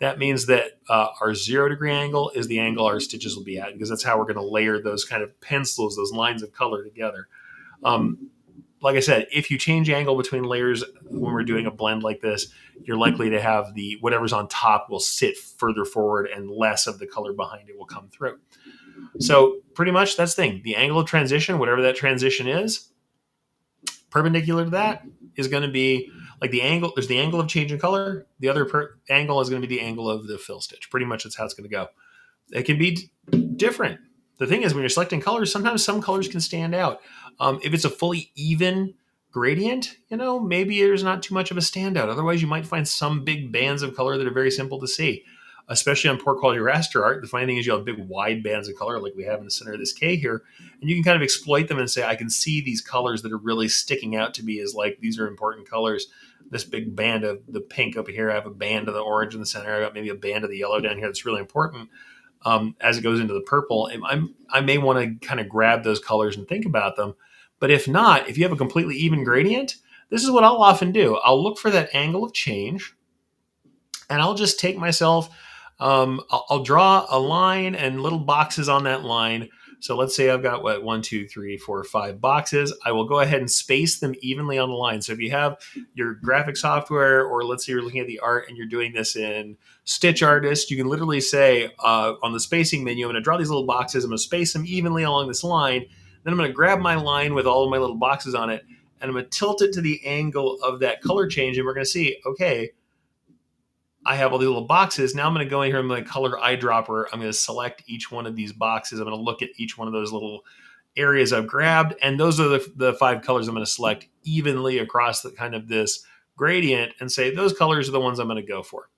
that means that our 0 degree angle is the angle our stitches will be at, because that's how we're going to layer those kind of pencils, those lines of color together. Like I said, if you change angle between layers when we're doing a blend like this, you're likely to have the whatever's on top will sit further forward and less of the color behind it will come through. So pretty much that's the thing. The angle of transition, whatever that transition is, perpendicular to that is going to be like the angle. There's the angle of change in color. The other angle is going to be the angle of the fill stitch. Pretty much that's how it's going to go. It can be different. The thing is, when you're selecting colors, sometimes some colors can stand out. If it's a fully even gradient, maybe there's not too much of a standout. Otherwise, you might find some big bands of color that are very simple to see, especially on poor quality raster art. The funny thing is you have big wide bands of color like we have in the center of this K here, and you can kind of exploit them and say, I can see these colors that are really sticking out to me as like, these are important colors. This big band of the pink up here, I have a band of the orange in the center, I got maybe a band of the yellow down here that's really important. As it goes into the purple, I may want to kind of grab those colors and think about them. But if not, if you have a completely even gradient, this is what I'll often do. I'll look for that angle of change, and I'll just take myself, I'll draw a line and little boxes on that line. So let's say I've got what, 1, 2, 3, 4, 5 boxes. I will go ahead and space them evenly on the line. So if you have your graphic software, or let's say you're looking at the art and you're doing this in Stitch Artist, you can literally say on the spacing menu, I'm going to draw these little boxes. I'm going to space them evenly along this line. Then I'm going to grab my line with all of my little boxes on it, and I'm going to tilt it to the angle of that color change. And we're going to see, okay, I have all these little boxes. Now I'm going to go in here, I'm going to color eyedropper. I'm going to select each one of these boxes. I'm going to look at each one of those little areas I've grabbed. And those are the 5 colors I'm going to select evenly across the kind of this gradient and say, those colors are the ones I'm going to go for.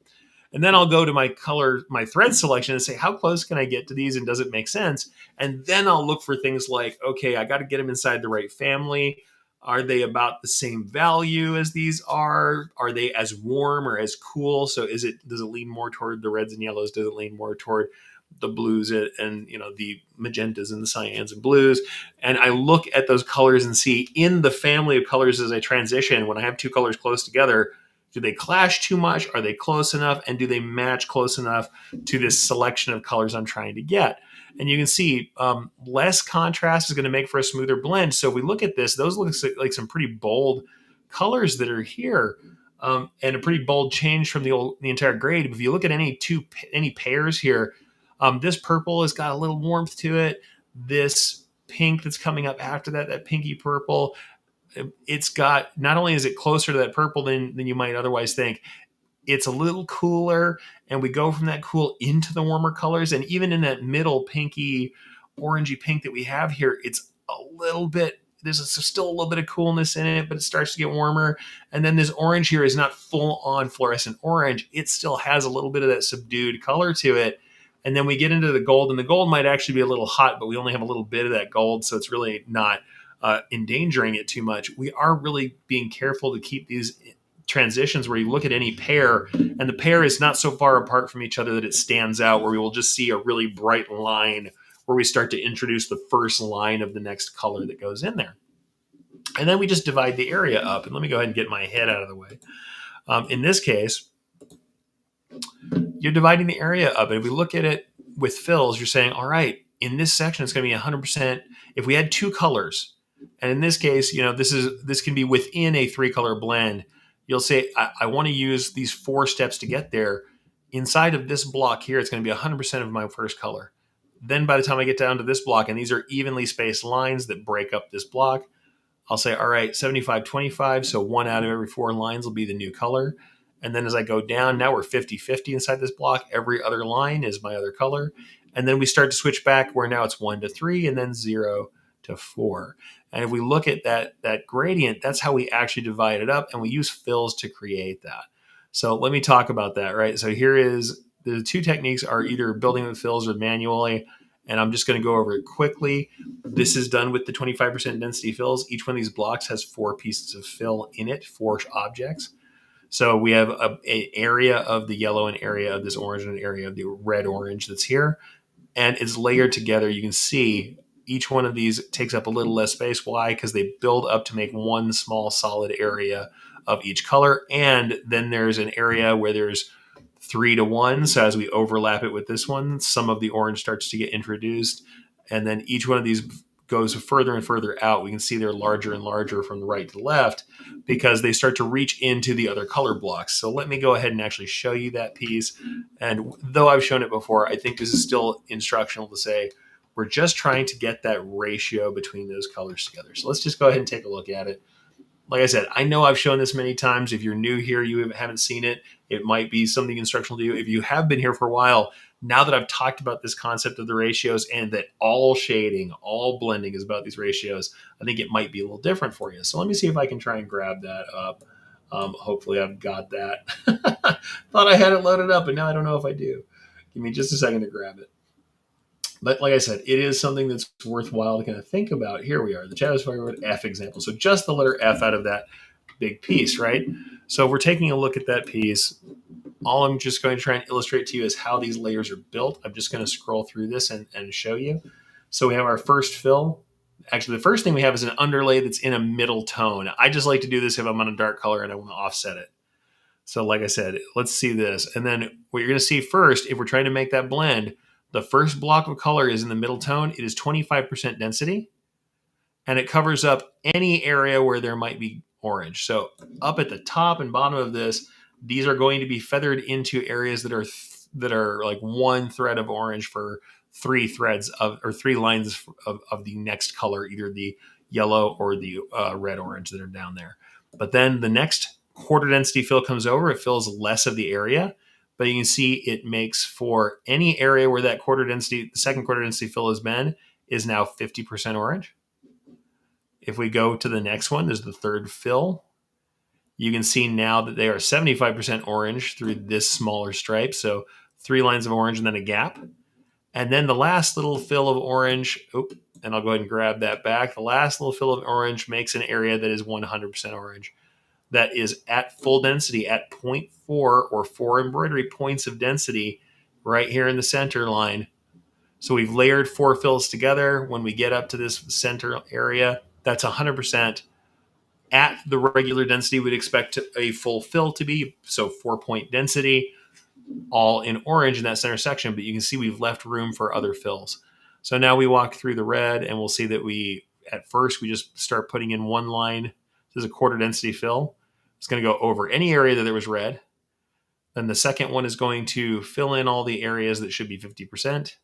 And then I'll go to my thread selection and say, how close can I get to these and does it make sense? And then I'll look for things like, okay, I got to get them inside the right family. Are they about the same value as these are? Are they as warm or as cool? So does it lean more toward the reds and yellows? Does it lean more toward the blues and the magentas and the cyans and blues? And I look at those colors and see in the family of colors as I transition, when I have 2 colors close together, do they clash too much? Are they close enough? And do they match close enough to this selection of colors I'm trying to get? And you can see less contrast is going to make for a smoother blend. So if we look at this, those look like some pretty bold colors that are here, and a pretty bold change from the entire grade. If you look at any pairs here, this purple has got a little warmth to it. This pink that's coming up after that pinky purple, it's got, not only is it closer to that purple than you might otherwise think, it's a little cooler, and we go from that cool into the warmer colors. And even in that middle pinky, orangey pink that we have here, it's a little bit, there's still a little bit of coolness in it, but it starts to get warmer. And then this orange here is not full on fluorescent orange. It still has a little bit of that subdued color to it. And then we get into the gold, and the gold might actually be a little hot, but we only have a little bit of that gold. So it's really not endangering it too much. We are really being careful to keep these transitions where you look at any pair and the pair is not so far apart from each other that it stands out, where we will just see a really bright line where we start to introduce the first line of the next color that goes in there. And then we just divide the area up. And let me go ahead and get my head out of the way. In this case, you're dividing the area up. And if we look at it with fills, you're saying, all right, in this section, it's going to be 100%. If we had 2 colors, and in this case, this can be within a 3-color blend, you'll say, I want to use these 4 steps to get there. Inside of this block here, it's going to be 100% of my first color. Then by the time I get down to this block, and these are evenly spaced lines that break up this block, I'll say, all right, 75-25. So 1 out of every 4 lines will be the new color. And then as I go down, now we're 50-50 inside this block. Every other line is my other color. And then we start to switch back where now it's 1 to 3 and then 0 to 4. And if we look at that gradient, that's how we actually divide it up. And we use fills to create that. So let me talk about that, right? So here is the 2 techniques are either building with fills or manually. And I'm just going to go over it quickly. This is done with the 25% density fills. Each one of these blocks has 4 pieces of fill in it, 4 objects. So we have a area of the yellow, an area of this orange, and an area of the red orange that's here, and it's layered together. You can see each one of these takes up a little less space. Why? Because they build up to make one small solid area of each color. And then there's an area where there's 3 to 1. So as we overlap it with this one, some of the orange starts to get introduced. And then each one of these goes further and further out. We can see they're larger and larger from the right to the left because they start to reach into the other color blocks. So let me go ahead and actually show you that piece. And though I've shown it before, I think this is still instructional to say we're just trying to get that ratio between those colors together. So let's just go ahead and take a look at it. Like I said, I know I've shown this many times. If you're new here, you haven't seen it, it might be something instructional to you. If you have been here for a while, now that I've talked about this concept of the ratios and that all shading, all blending is about these ratios, I think it might be a little different for you. So let me see if I can try and grab that up. Hopefully I've got that. Thought I had it loaded up, but now I don't know if I do. Give me just a second to grab it. But like I said, it is something that's worthwhile to kind of think about. Here we are, the Chavez Firewood F example. So just the letter F out of that big piece, right? So if we're taking a look at that piece, all I'm just going to try and illustrate to you is how these layers are built. I'm just going to scroll through this and show you. So we have our first fill. Actually, the first thing we have is an underlay that's in a middle tone. I just like to do this if I'm on a dark color and I want to offset it. So like I said, let's see this. And then what you're going to see first, if we're trying to make that blend, the first block of color is in the middle tone. It is 25% density, and it covers up any area where there might be orange. So up at the top and bottom of this, these are going to be feathered into areas that are like one thread of orange for 3 lines of the next color, either the yellow or the red orange that are down there. But then the next quarter density fill comes over, it fills less of the area, but you can see it makes for any area where that the second quarter density fill has been, is now 50% orange. If we go to the next one, there's the third fill. You can see now that they are 75% orange through this smaller stripe. So 3 lines of orange and then a gap. And then the last little fill of orange, and I'll go ahead and grab that back. The last little fill of orange makes an area that is 100% orange. That is at full density, at 0.4 or 4 embroidery points of density right here in the center line. So we've layered 4 fills together. When we get up to this center area, that's 100% at the regular density we'd expect a full fill to be. So 4-point density, all in orange in that center section, but you can see we've left room for other fills. So now we walk through the red and we'll see that at first we just start putting in one line. This is a quarter density fill. It's going to go over any area that there was red. Then the second one is going to fill in all the areas that should be 50%.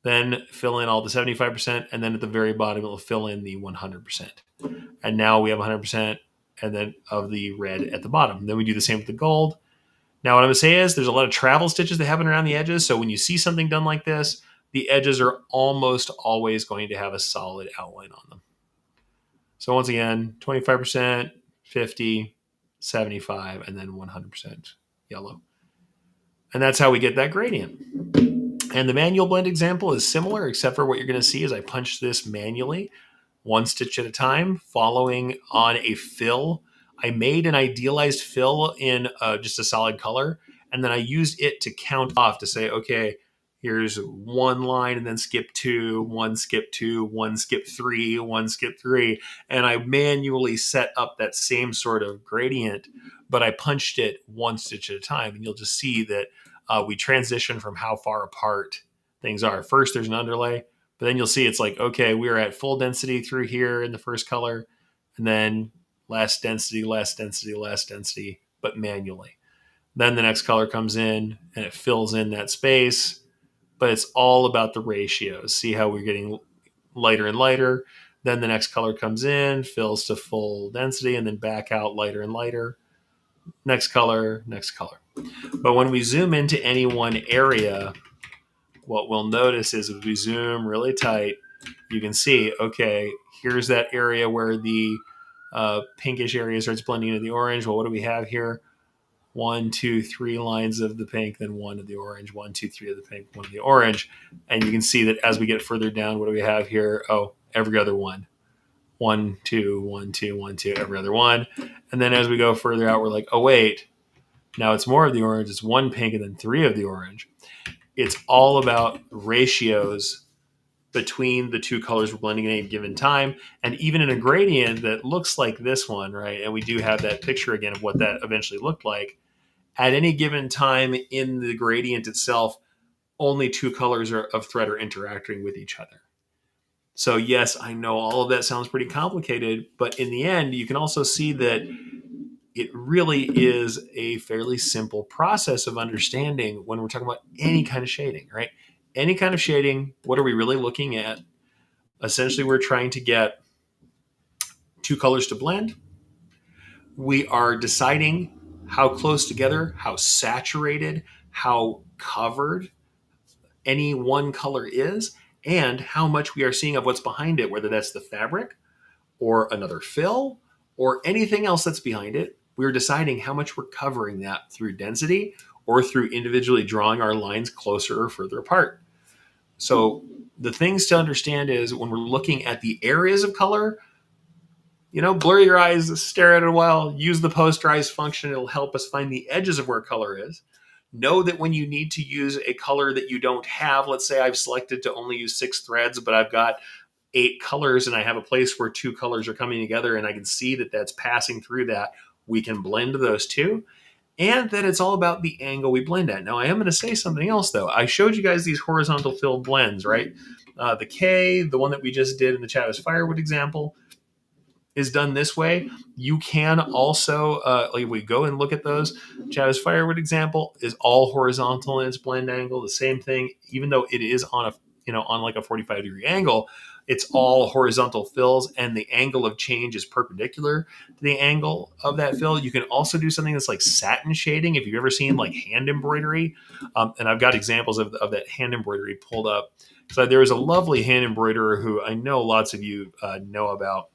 Then fill in all the 75%. And then at the very bottom, it will fill in the 100%. And now we have 100% and then of the red at the bottom. Then we do the same with the gold. Now what I'm going to say is there's a lot of travel stitches that happen around the edges. So when you see something done like this, the edges are almost always going to have a solid outline on them. So once again, 25%, 50, 75, and then 100% yellow. And that's how we get that gradient. And the manual blend example is similar, except for what you're going to see is I punch this manually, one stitch at a time, following on a fill. I made an idealized fill in just a solid color, and then I used it to count off to say, okay, here's one line and then skip 2, 1 skip 2, 1 skip 3, 1 skip 3. And I manually set up that same sort of gradient, but I punched it one stitch at a time. And you'll just see that we transition from how far apart things are. First, there's an underlay, but then you'll see it's like, okay, we're at full density through here in the first color, and then less density, less density, less density, but manually. Then the next color comes in and it fills in that space, but it's all about the ratios. See how we're getting lighter and lighter. Then the next color comes in, fills to full density, and then back out lighter and lighter. Next color, next color. But when we zoom into any one area, what we'll notice is if we zoom really tight, you can see, okay, here's that area where the pinkish area starts blending into the orange. Well, what do we have here? 1, 2, 3 lines of the pink, then 1 of the orange, 1, 2, 3 of the pink, 1 of the orange. And you can see that as we get further down, what do we have here? Oh, every other one. 1, 2, 1, 2, 1, 2, every other one. And then as we go further out, we're like, oh, wait, now it's more of the orange. It's 1 pink and then 3 of the orange. It's all about ratios between the two colors we're blending at any given time. And even in a gradient that looks like this one, right? And we do have that picture again of what that eventually looked like. At any given time in the gradient itself, only two colors of thread are interacting with each other. So yes, I know all of that sounds pretty complicated, but in the end, you can also see that it really is a fairly simple process of understanding when we're talking about any kind of shading, right? Any kind of shading, what are we really looking at? Essentially, we're trying to get two colors to blend. We are deciding how close together, how saturated, how covered any one color is, and how much we are seeing of what's behind it, whether that's the fabric or another fill or anything else that's behind it. We're deciding how much we're covering that through density or through individually drawing our lines closer or further apart. So the things to understand is when we're looking at the areas of color, blur your eyes, stare at it a while, use the posterize function. It'll help us find the edges of where color is. Know that when you need to use a color that you don't have, let's say I've selected to only use 6 threads, but I've got 8 colors and I have a place where 2 colors are coming together and I can see that that's passing through that, we can blend those two. And that it's all about the angle we blend at. Now, I am going to say something else, though. I showed you guys these horizontal fill blends, right? The K, the one that we just did in the Chavez Firewood example, is done this way. You can also, like we go and look at those. Chavez Firewood example is all horizontal in its blend angle. The same thing, even though it is on on like a 45-degree angle, it's all horizontal fills, and the angle of change is perpendicular to the angle of that fill. You can also do something that's like satin shading. If you've ever seen like hand embroidery, and I've got examples of that hand embroidery pulled up. So there is a lovely hand embroiderer who I know lots of you know about,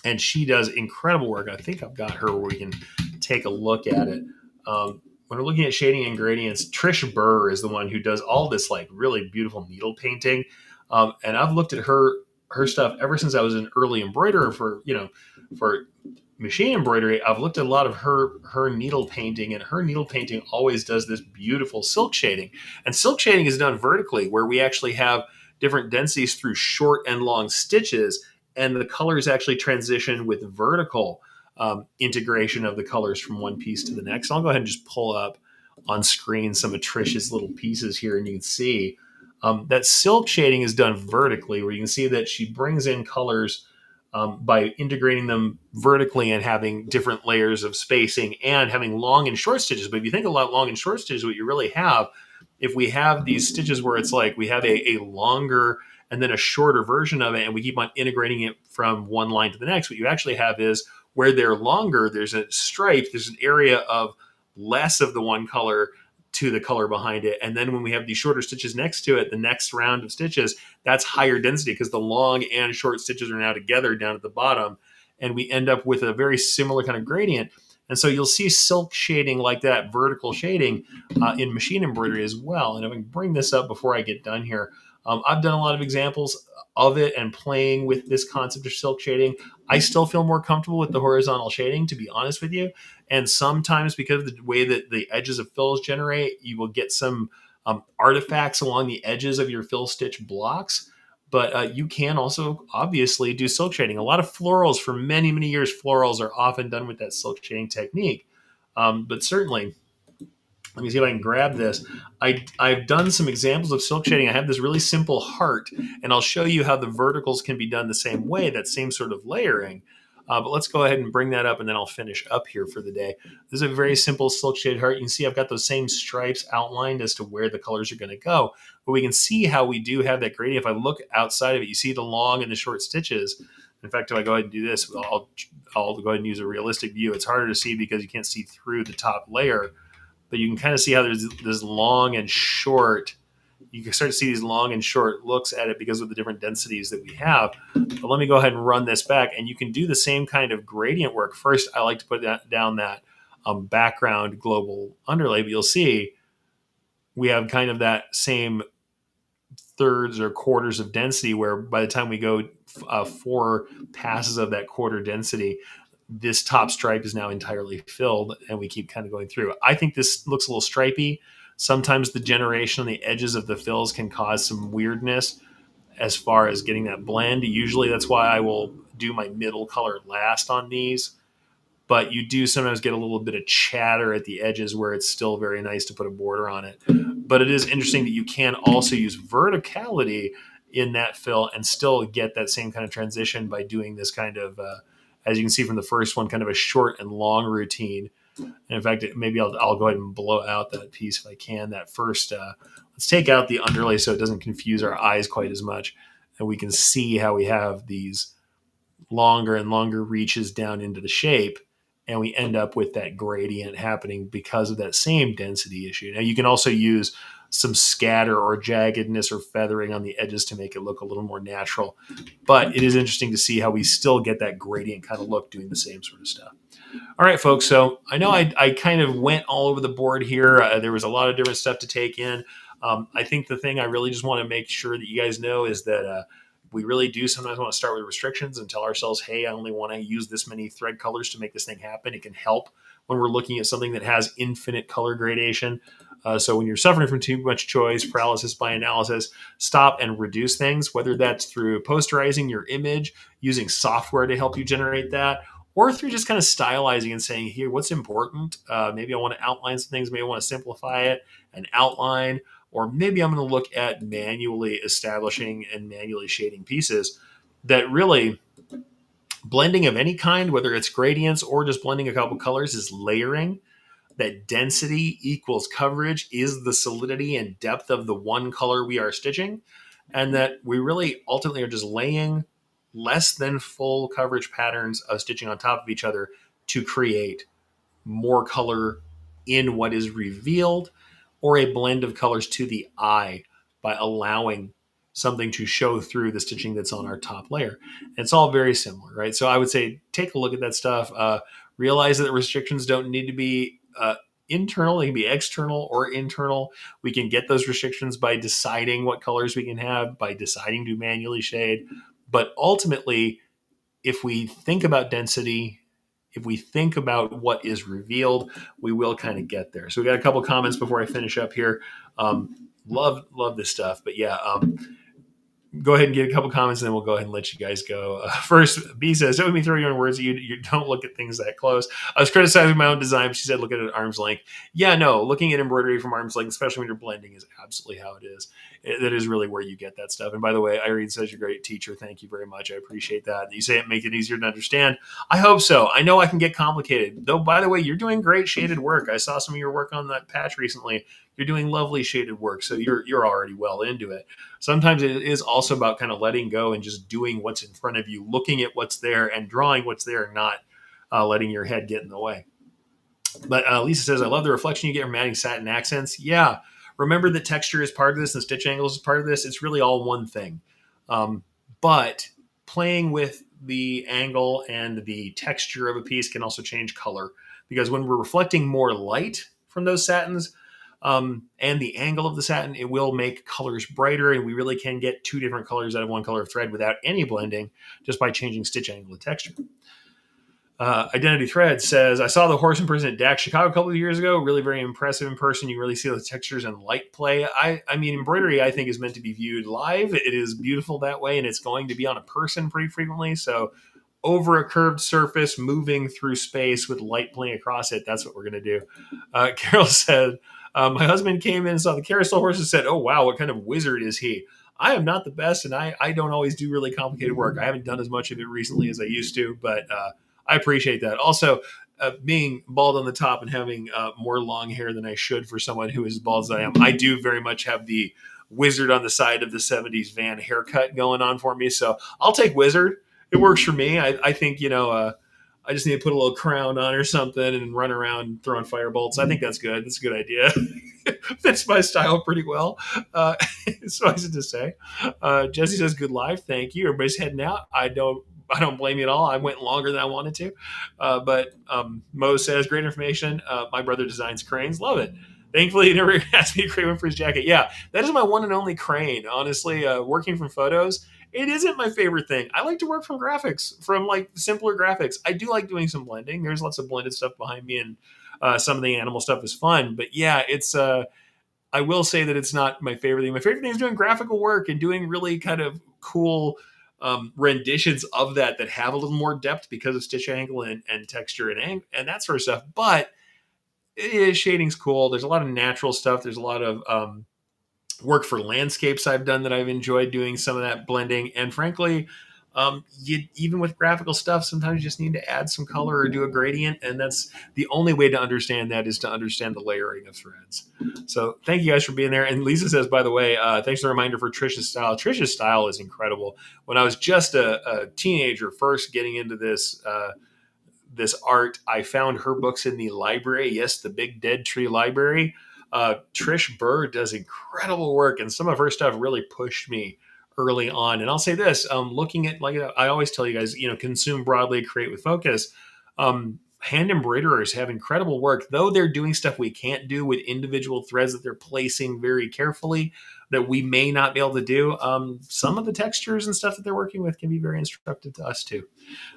and she does incredible work. I think I've got her where we can take a look at it. When we're looking at shading and gradients, Trish Burr is the one who does all this like really beautiful needle painting, and I've looked at her stuff ever since I was an early embroiderer for machine embroidery. I've looked at a lot of her needle painting, and her needle painting always does this beautiful silk shading. And silk shading is done vertically, where we actually have different densities through short and long stitches, and the colors actually transition with vertical integration of the colors from one piece to the next. I'll go ahead and just pull up on screen some of Trish's little pieces here, and you can see that silk shading is done vertically, where you can see that she brings in colors by integrating them vertically and having different layers of spacing and having long and short stitches. But if you think about long and short stitches, what you really have, if we have these stitches where it's like we have a longer and then a shorter version of it, and we keep on integrating it from one line to the next, what you actually have is where they're longer, there's a stripe, there's an area of less of the one color to the color behind it. And then when we have these shorter stitches next to it, the next round of stitches, that's higher density because the long and short stitches are now together down at the bottom. And we end up with a very similar kind of gradient. And so you'll see silk shading like that, vertical shading in machine embroidery as well. And if I can bring this up before I get done here, I've done a lot of examples of it and playing with this concept of silk shading. I still feel more comfortable with the horizontal shading, to be honest with you. And sometimes because of the way that the edges of fills generate, you will get some artifacts along the edges of your fill stitch blocks. But you can also obviously do silk shading. A lot of florals, for many, many years, florals are often done with that silk shading technique. But certainly, let me see if I can grab this. I've done some examples of silk shading. I have this really simple heart, and I'll show you how the verticals can be done the same way, that same sort of layering. But let's go ahead and bring that up, and then I'll finish up here for the day. This is a very simple silk shaded heart. You can see I've got those same stripes outlined as to where the colors are going to go. But we can see how we do have that gradient. If I look outside of it, you see the long and the short stitches. In fact, if I go ahead and do this, I'll go ahead and use a realistic view. It's harder to see because you can't see through the top layer. But you can kind of see how there's this long and short. You can start to see these long and short looks at it because of the different densities that we have. But let me go ahead and run this back, and you can do the same kind of gradient work. First, I like to put down that background global underlay, but you'll see we have kind of that same thirds or quarters of density, where by the time we go 4 passes of that quarter density, this top stripe is now entirely filled, and we keep kind of going through. I think this looks a little stripy. Sometimes the generation on the edges of the fills can cause some weirdness as far as getting that blend. Usually that's why I will do my middle color last on these, but you do sometimes get a little bit of chatter at the edges where it's still very nice to put a border on it. But it is interesting that you can also use verticality in that fill and still get that same kind of transition by doing this kind of, as you can see from the first one, kind of a short and long routine. And in fact, maybe I'll go ahead and blow out that piece if I can. That first, let's take out the underlay so it doesn't confuse our eyes quite as much. And we can see how we have these longer and longer reaches down into the shape, and we end up with that gradient happening because of that same density issue. Now you can also use some scatter or jaggedness or feathering on the edges to make it look a little more natural, but it is interesting to see how we still get that gradient kind of look doing the same sort of stuff. All right, folks. So I know I kind of went all over the board here. There was a lot of different stuff to take in. I think the thing I really just want to make sure that you guys know is that we really do sometimes want to start with restrictions and tell ourselves, hey, I only want to use this many thread colors to make this thing happen. It can help when we're looking at something that has infinite color gradation. So when you're suffering from too much choice, paralysis by analysis, stop and reduce things, whether that's through posterizing your image, using software to help you generate that, or through just kind of stylizing and saying, here, what's important? Maybe I want to outline some things. Maybe I want to simplify it and outline, or maybe I'm going to look at manually establishing and manually shading pieces that really blending of any kind, whether it's gradients or just blending a couple colors, is layering. That density equals coverage is the solidity and depth of the one color we are stitching. And that we really ultimately are just laying less than full coverage patterns of stitching on top of each other to create more color in what is revealed, or a blend of colors to the eye by allowing something to show through the stitching that's on our top layer. And it's all very similar, right? So I would say take a look at that stuff. Realize that the restrictions don't need to be internal, they can be external or internal. We can get those restrictions by deciding what colors we can have, by deciding to manually shade. But ultimately, if we think about density, if we think about what is revealed, we will kind of get there. So we got a couple comments before I finish up here. Love this stuff, but yeah, go ahead and get a couple comments, and then we'll go ahead and let you guys go. First, B says, don't let me throw you in words. You don't look at things that close. I was criticizing my own design. She said, look at it at arm's length. Yeah, no, looking at embroidery from arm's length, especially when you're blending, is absolutely how it is. That is really where you get that stuff. And by the way, Irene says, you're a great teacher. Thank you very much. I appreciate that. You say it makes it easier to understand. I hope so. I know I can get complicated. Though, by the way, you're doing great shaded work. I saw some of your work on that patch recently. You're doing lovely shaded work. So you're already well into it. Sometimes it is also about kind of letting go and just doing what's in front of you, looking at what's there and drawing what's there, and not letting your head get in the way. But Lisa says, I love the reflection you get from adding satin accents. Yeah. Remember that texture is part of this and stitch angles is part of this. It's really all one thing. But playing with the angle and the texture of a piece can also change color, because when we're reflecting more light from those satins, and the angle of the satin, it will make colors brighter, and we really can get two different colors out of one color of thread without any blending, just by changing stitch angle and texture. Identity Thread says, I saw the horse in person at DAC Chicago a couple of years ago. Really very impressive in person. You really see the textures and light play. I mean, embroidery, I think, is meant to be viewed live. It is beautiful that way, and it's going to be on a person pretty frequently. So over a curved surface, moving through space with light playing across it, that's what we're going to do. Carol said, my husband came in and saw the carousel horse and said, oh, wow, what kind of wizard is he? I am not the best, and I don't always do really complicated work. I haven't done as much of it recently as I used to, but I appreciate that. Also, being bald on the top and having more long hair than I should for someone who is as bald as I am, I do very much have the wizard on the side of the 70s van haircut going on for me. So I'll take wizard. It works for me. I think, I just need to put a little crown on or something and run around throwing firebolts. I think that's good. That's a good idea. Fits my style pretty well. Suffice it to say. Jesse says, good live. Thank you. Everybody's heading out. I don't blame you at all. I went longer than I wanted to. But Mo says, great information. My brother designs cranes. Love it. Thankfully, he never asked me to create one for his jacket. Yeah, that is my one and only crane. Honestly, working from photos, it isn't my favorite thing. I like to work from graphics, from like simpler graphics. I do like doing some blending. There's lots of blended stuff behind me, and some of the animal stuff is fun. But yeah, it's. I will say that it's not my favorite thing. My favorite thing is doing graphical work and doing really kind of cool renditions of that have a little more depth because of stitch angle and texture and that sort of stuff. But shading's cool. There's a lot of natural stuff. There's a lot of work for landscapes I've done that I've enjoyed doing some of that blending. And frankly, even with graphical stuff, sometimes you just need to add some color or do a gradient. And that's the only way to understand that is to understand the layering of threads. So thank you guys for being there. And Lisa says, by the way, thanks for the reminder for Trisha's style. Trisha's style is incredible. When I was just a teenager, first getting into this art, I found her books in the library. Yes, the Big Dead Tree Library. Trish Burr does incredible work, and some of her stuff really pushed me early on. And I'll say this: looking at, like I always tell you guys, consume broadly, create with focus. Hand embroiderers have incredible work, though they're doing stuff we can't do with individual threads that they're placing very carefully that we may not be able to do. Some of the textures and stuff that they're working with can be very instructive to us too.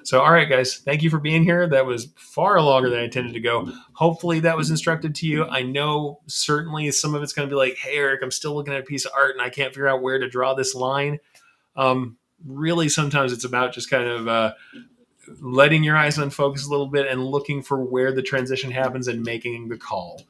So, all right, guys, thank you for being here. That was far longer than I intended to go. Hopefully that was instructive to you. I know certainly some of it's going to be like, hey, Eric, I'm still looking at a piece of art and I can't figure out where to draw this line. Really, sometimes it's about just kind of letting your eyes unfocus a little bit and looking for where the transition happens and making the call.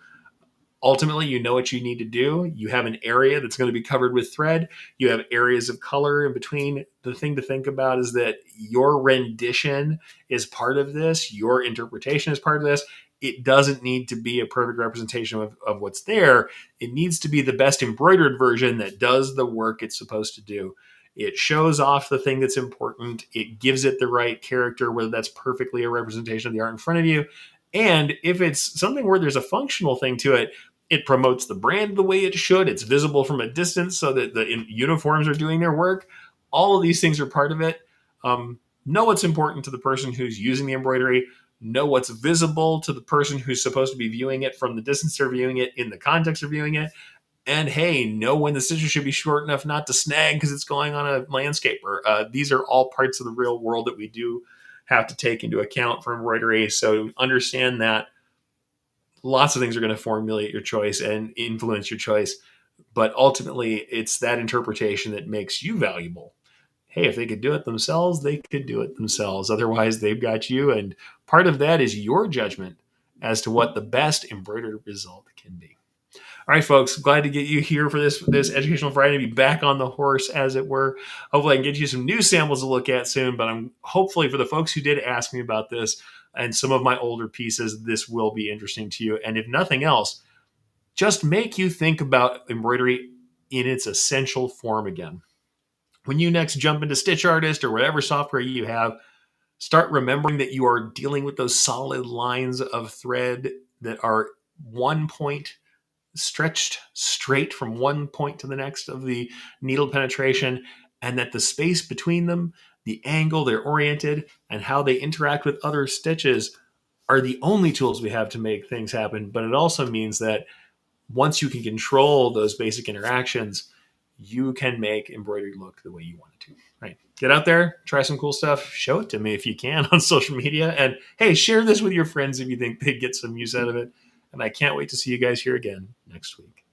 Ultimately, you know what you need to do. You have an area that's going to be covered with thread. You have areas of color in between. The thing to think about is that your rendition is part of this. Your interpretation is part of this. It doesn't need to be a perfect representation of what's there. It needs to be the best embroidered version that does the work it's supposed to do. It shows off the thing that's important. It gives it the right character, whether that's perfectly a representation of the art in front of you. And if it's something where there's a functional thing to it, it promotes the brand the way it should. It's visible from a distance so that the uniforms are doing their work. All of these things are part of it. Know what's important to the person who's using the embroidery. Know what's visible to the person who's supposed to be viewing it from the distance they're viewing it, in the context they're viewing it. And hey, know when the scissors should be short enough not to snag because it's going on a landscaper. These are all parts of the real world that we do have to take into account for embroidery. So understand that lots of things are going to formulate your choice and influence your choice. But ultimately, it's that interpretation that makes you valuable. Hey, if they could do it themselves, they could do it themselves. Otherwise, they've got you. And part of that is your judgment as to what the best embroidered result can be. All right, folks, glad to get you here for this Educational Friday, to be back on the horse, as it were. Hopefully I can get you some new samples to look at soon, but I'm hopefully, for the folks who did ask me about this and some of my older pieces, this will be interesting to you. And if nothing else, just make you think about embroidery in its essential form again. When you next jump into Stitch Artist or whatever software you have, start remembering that you are dealing with those solid lines of thread that are one point stretched straight from one point to the next of the needle penetration, and that the space between them, the angle they're oriented, and how they interact with other stitches are the only tools we have to make things happen. But it also means that once you can control those basic interactions, you can make embroidery look the way you want it to. Right? Get out there, try some cool stuff, show it to me if you can on social media, and hey, share this with your friends if you think they'd get some use out of it. And I can't wait to see you guys here again next week.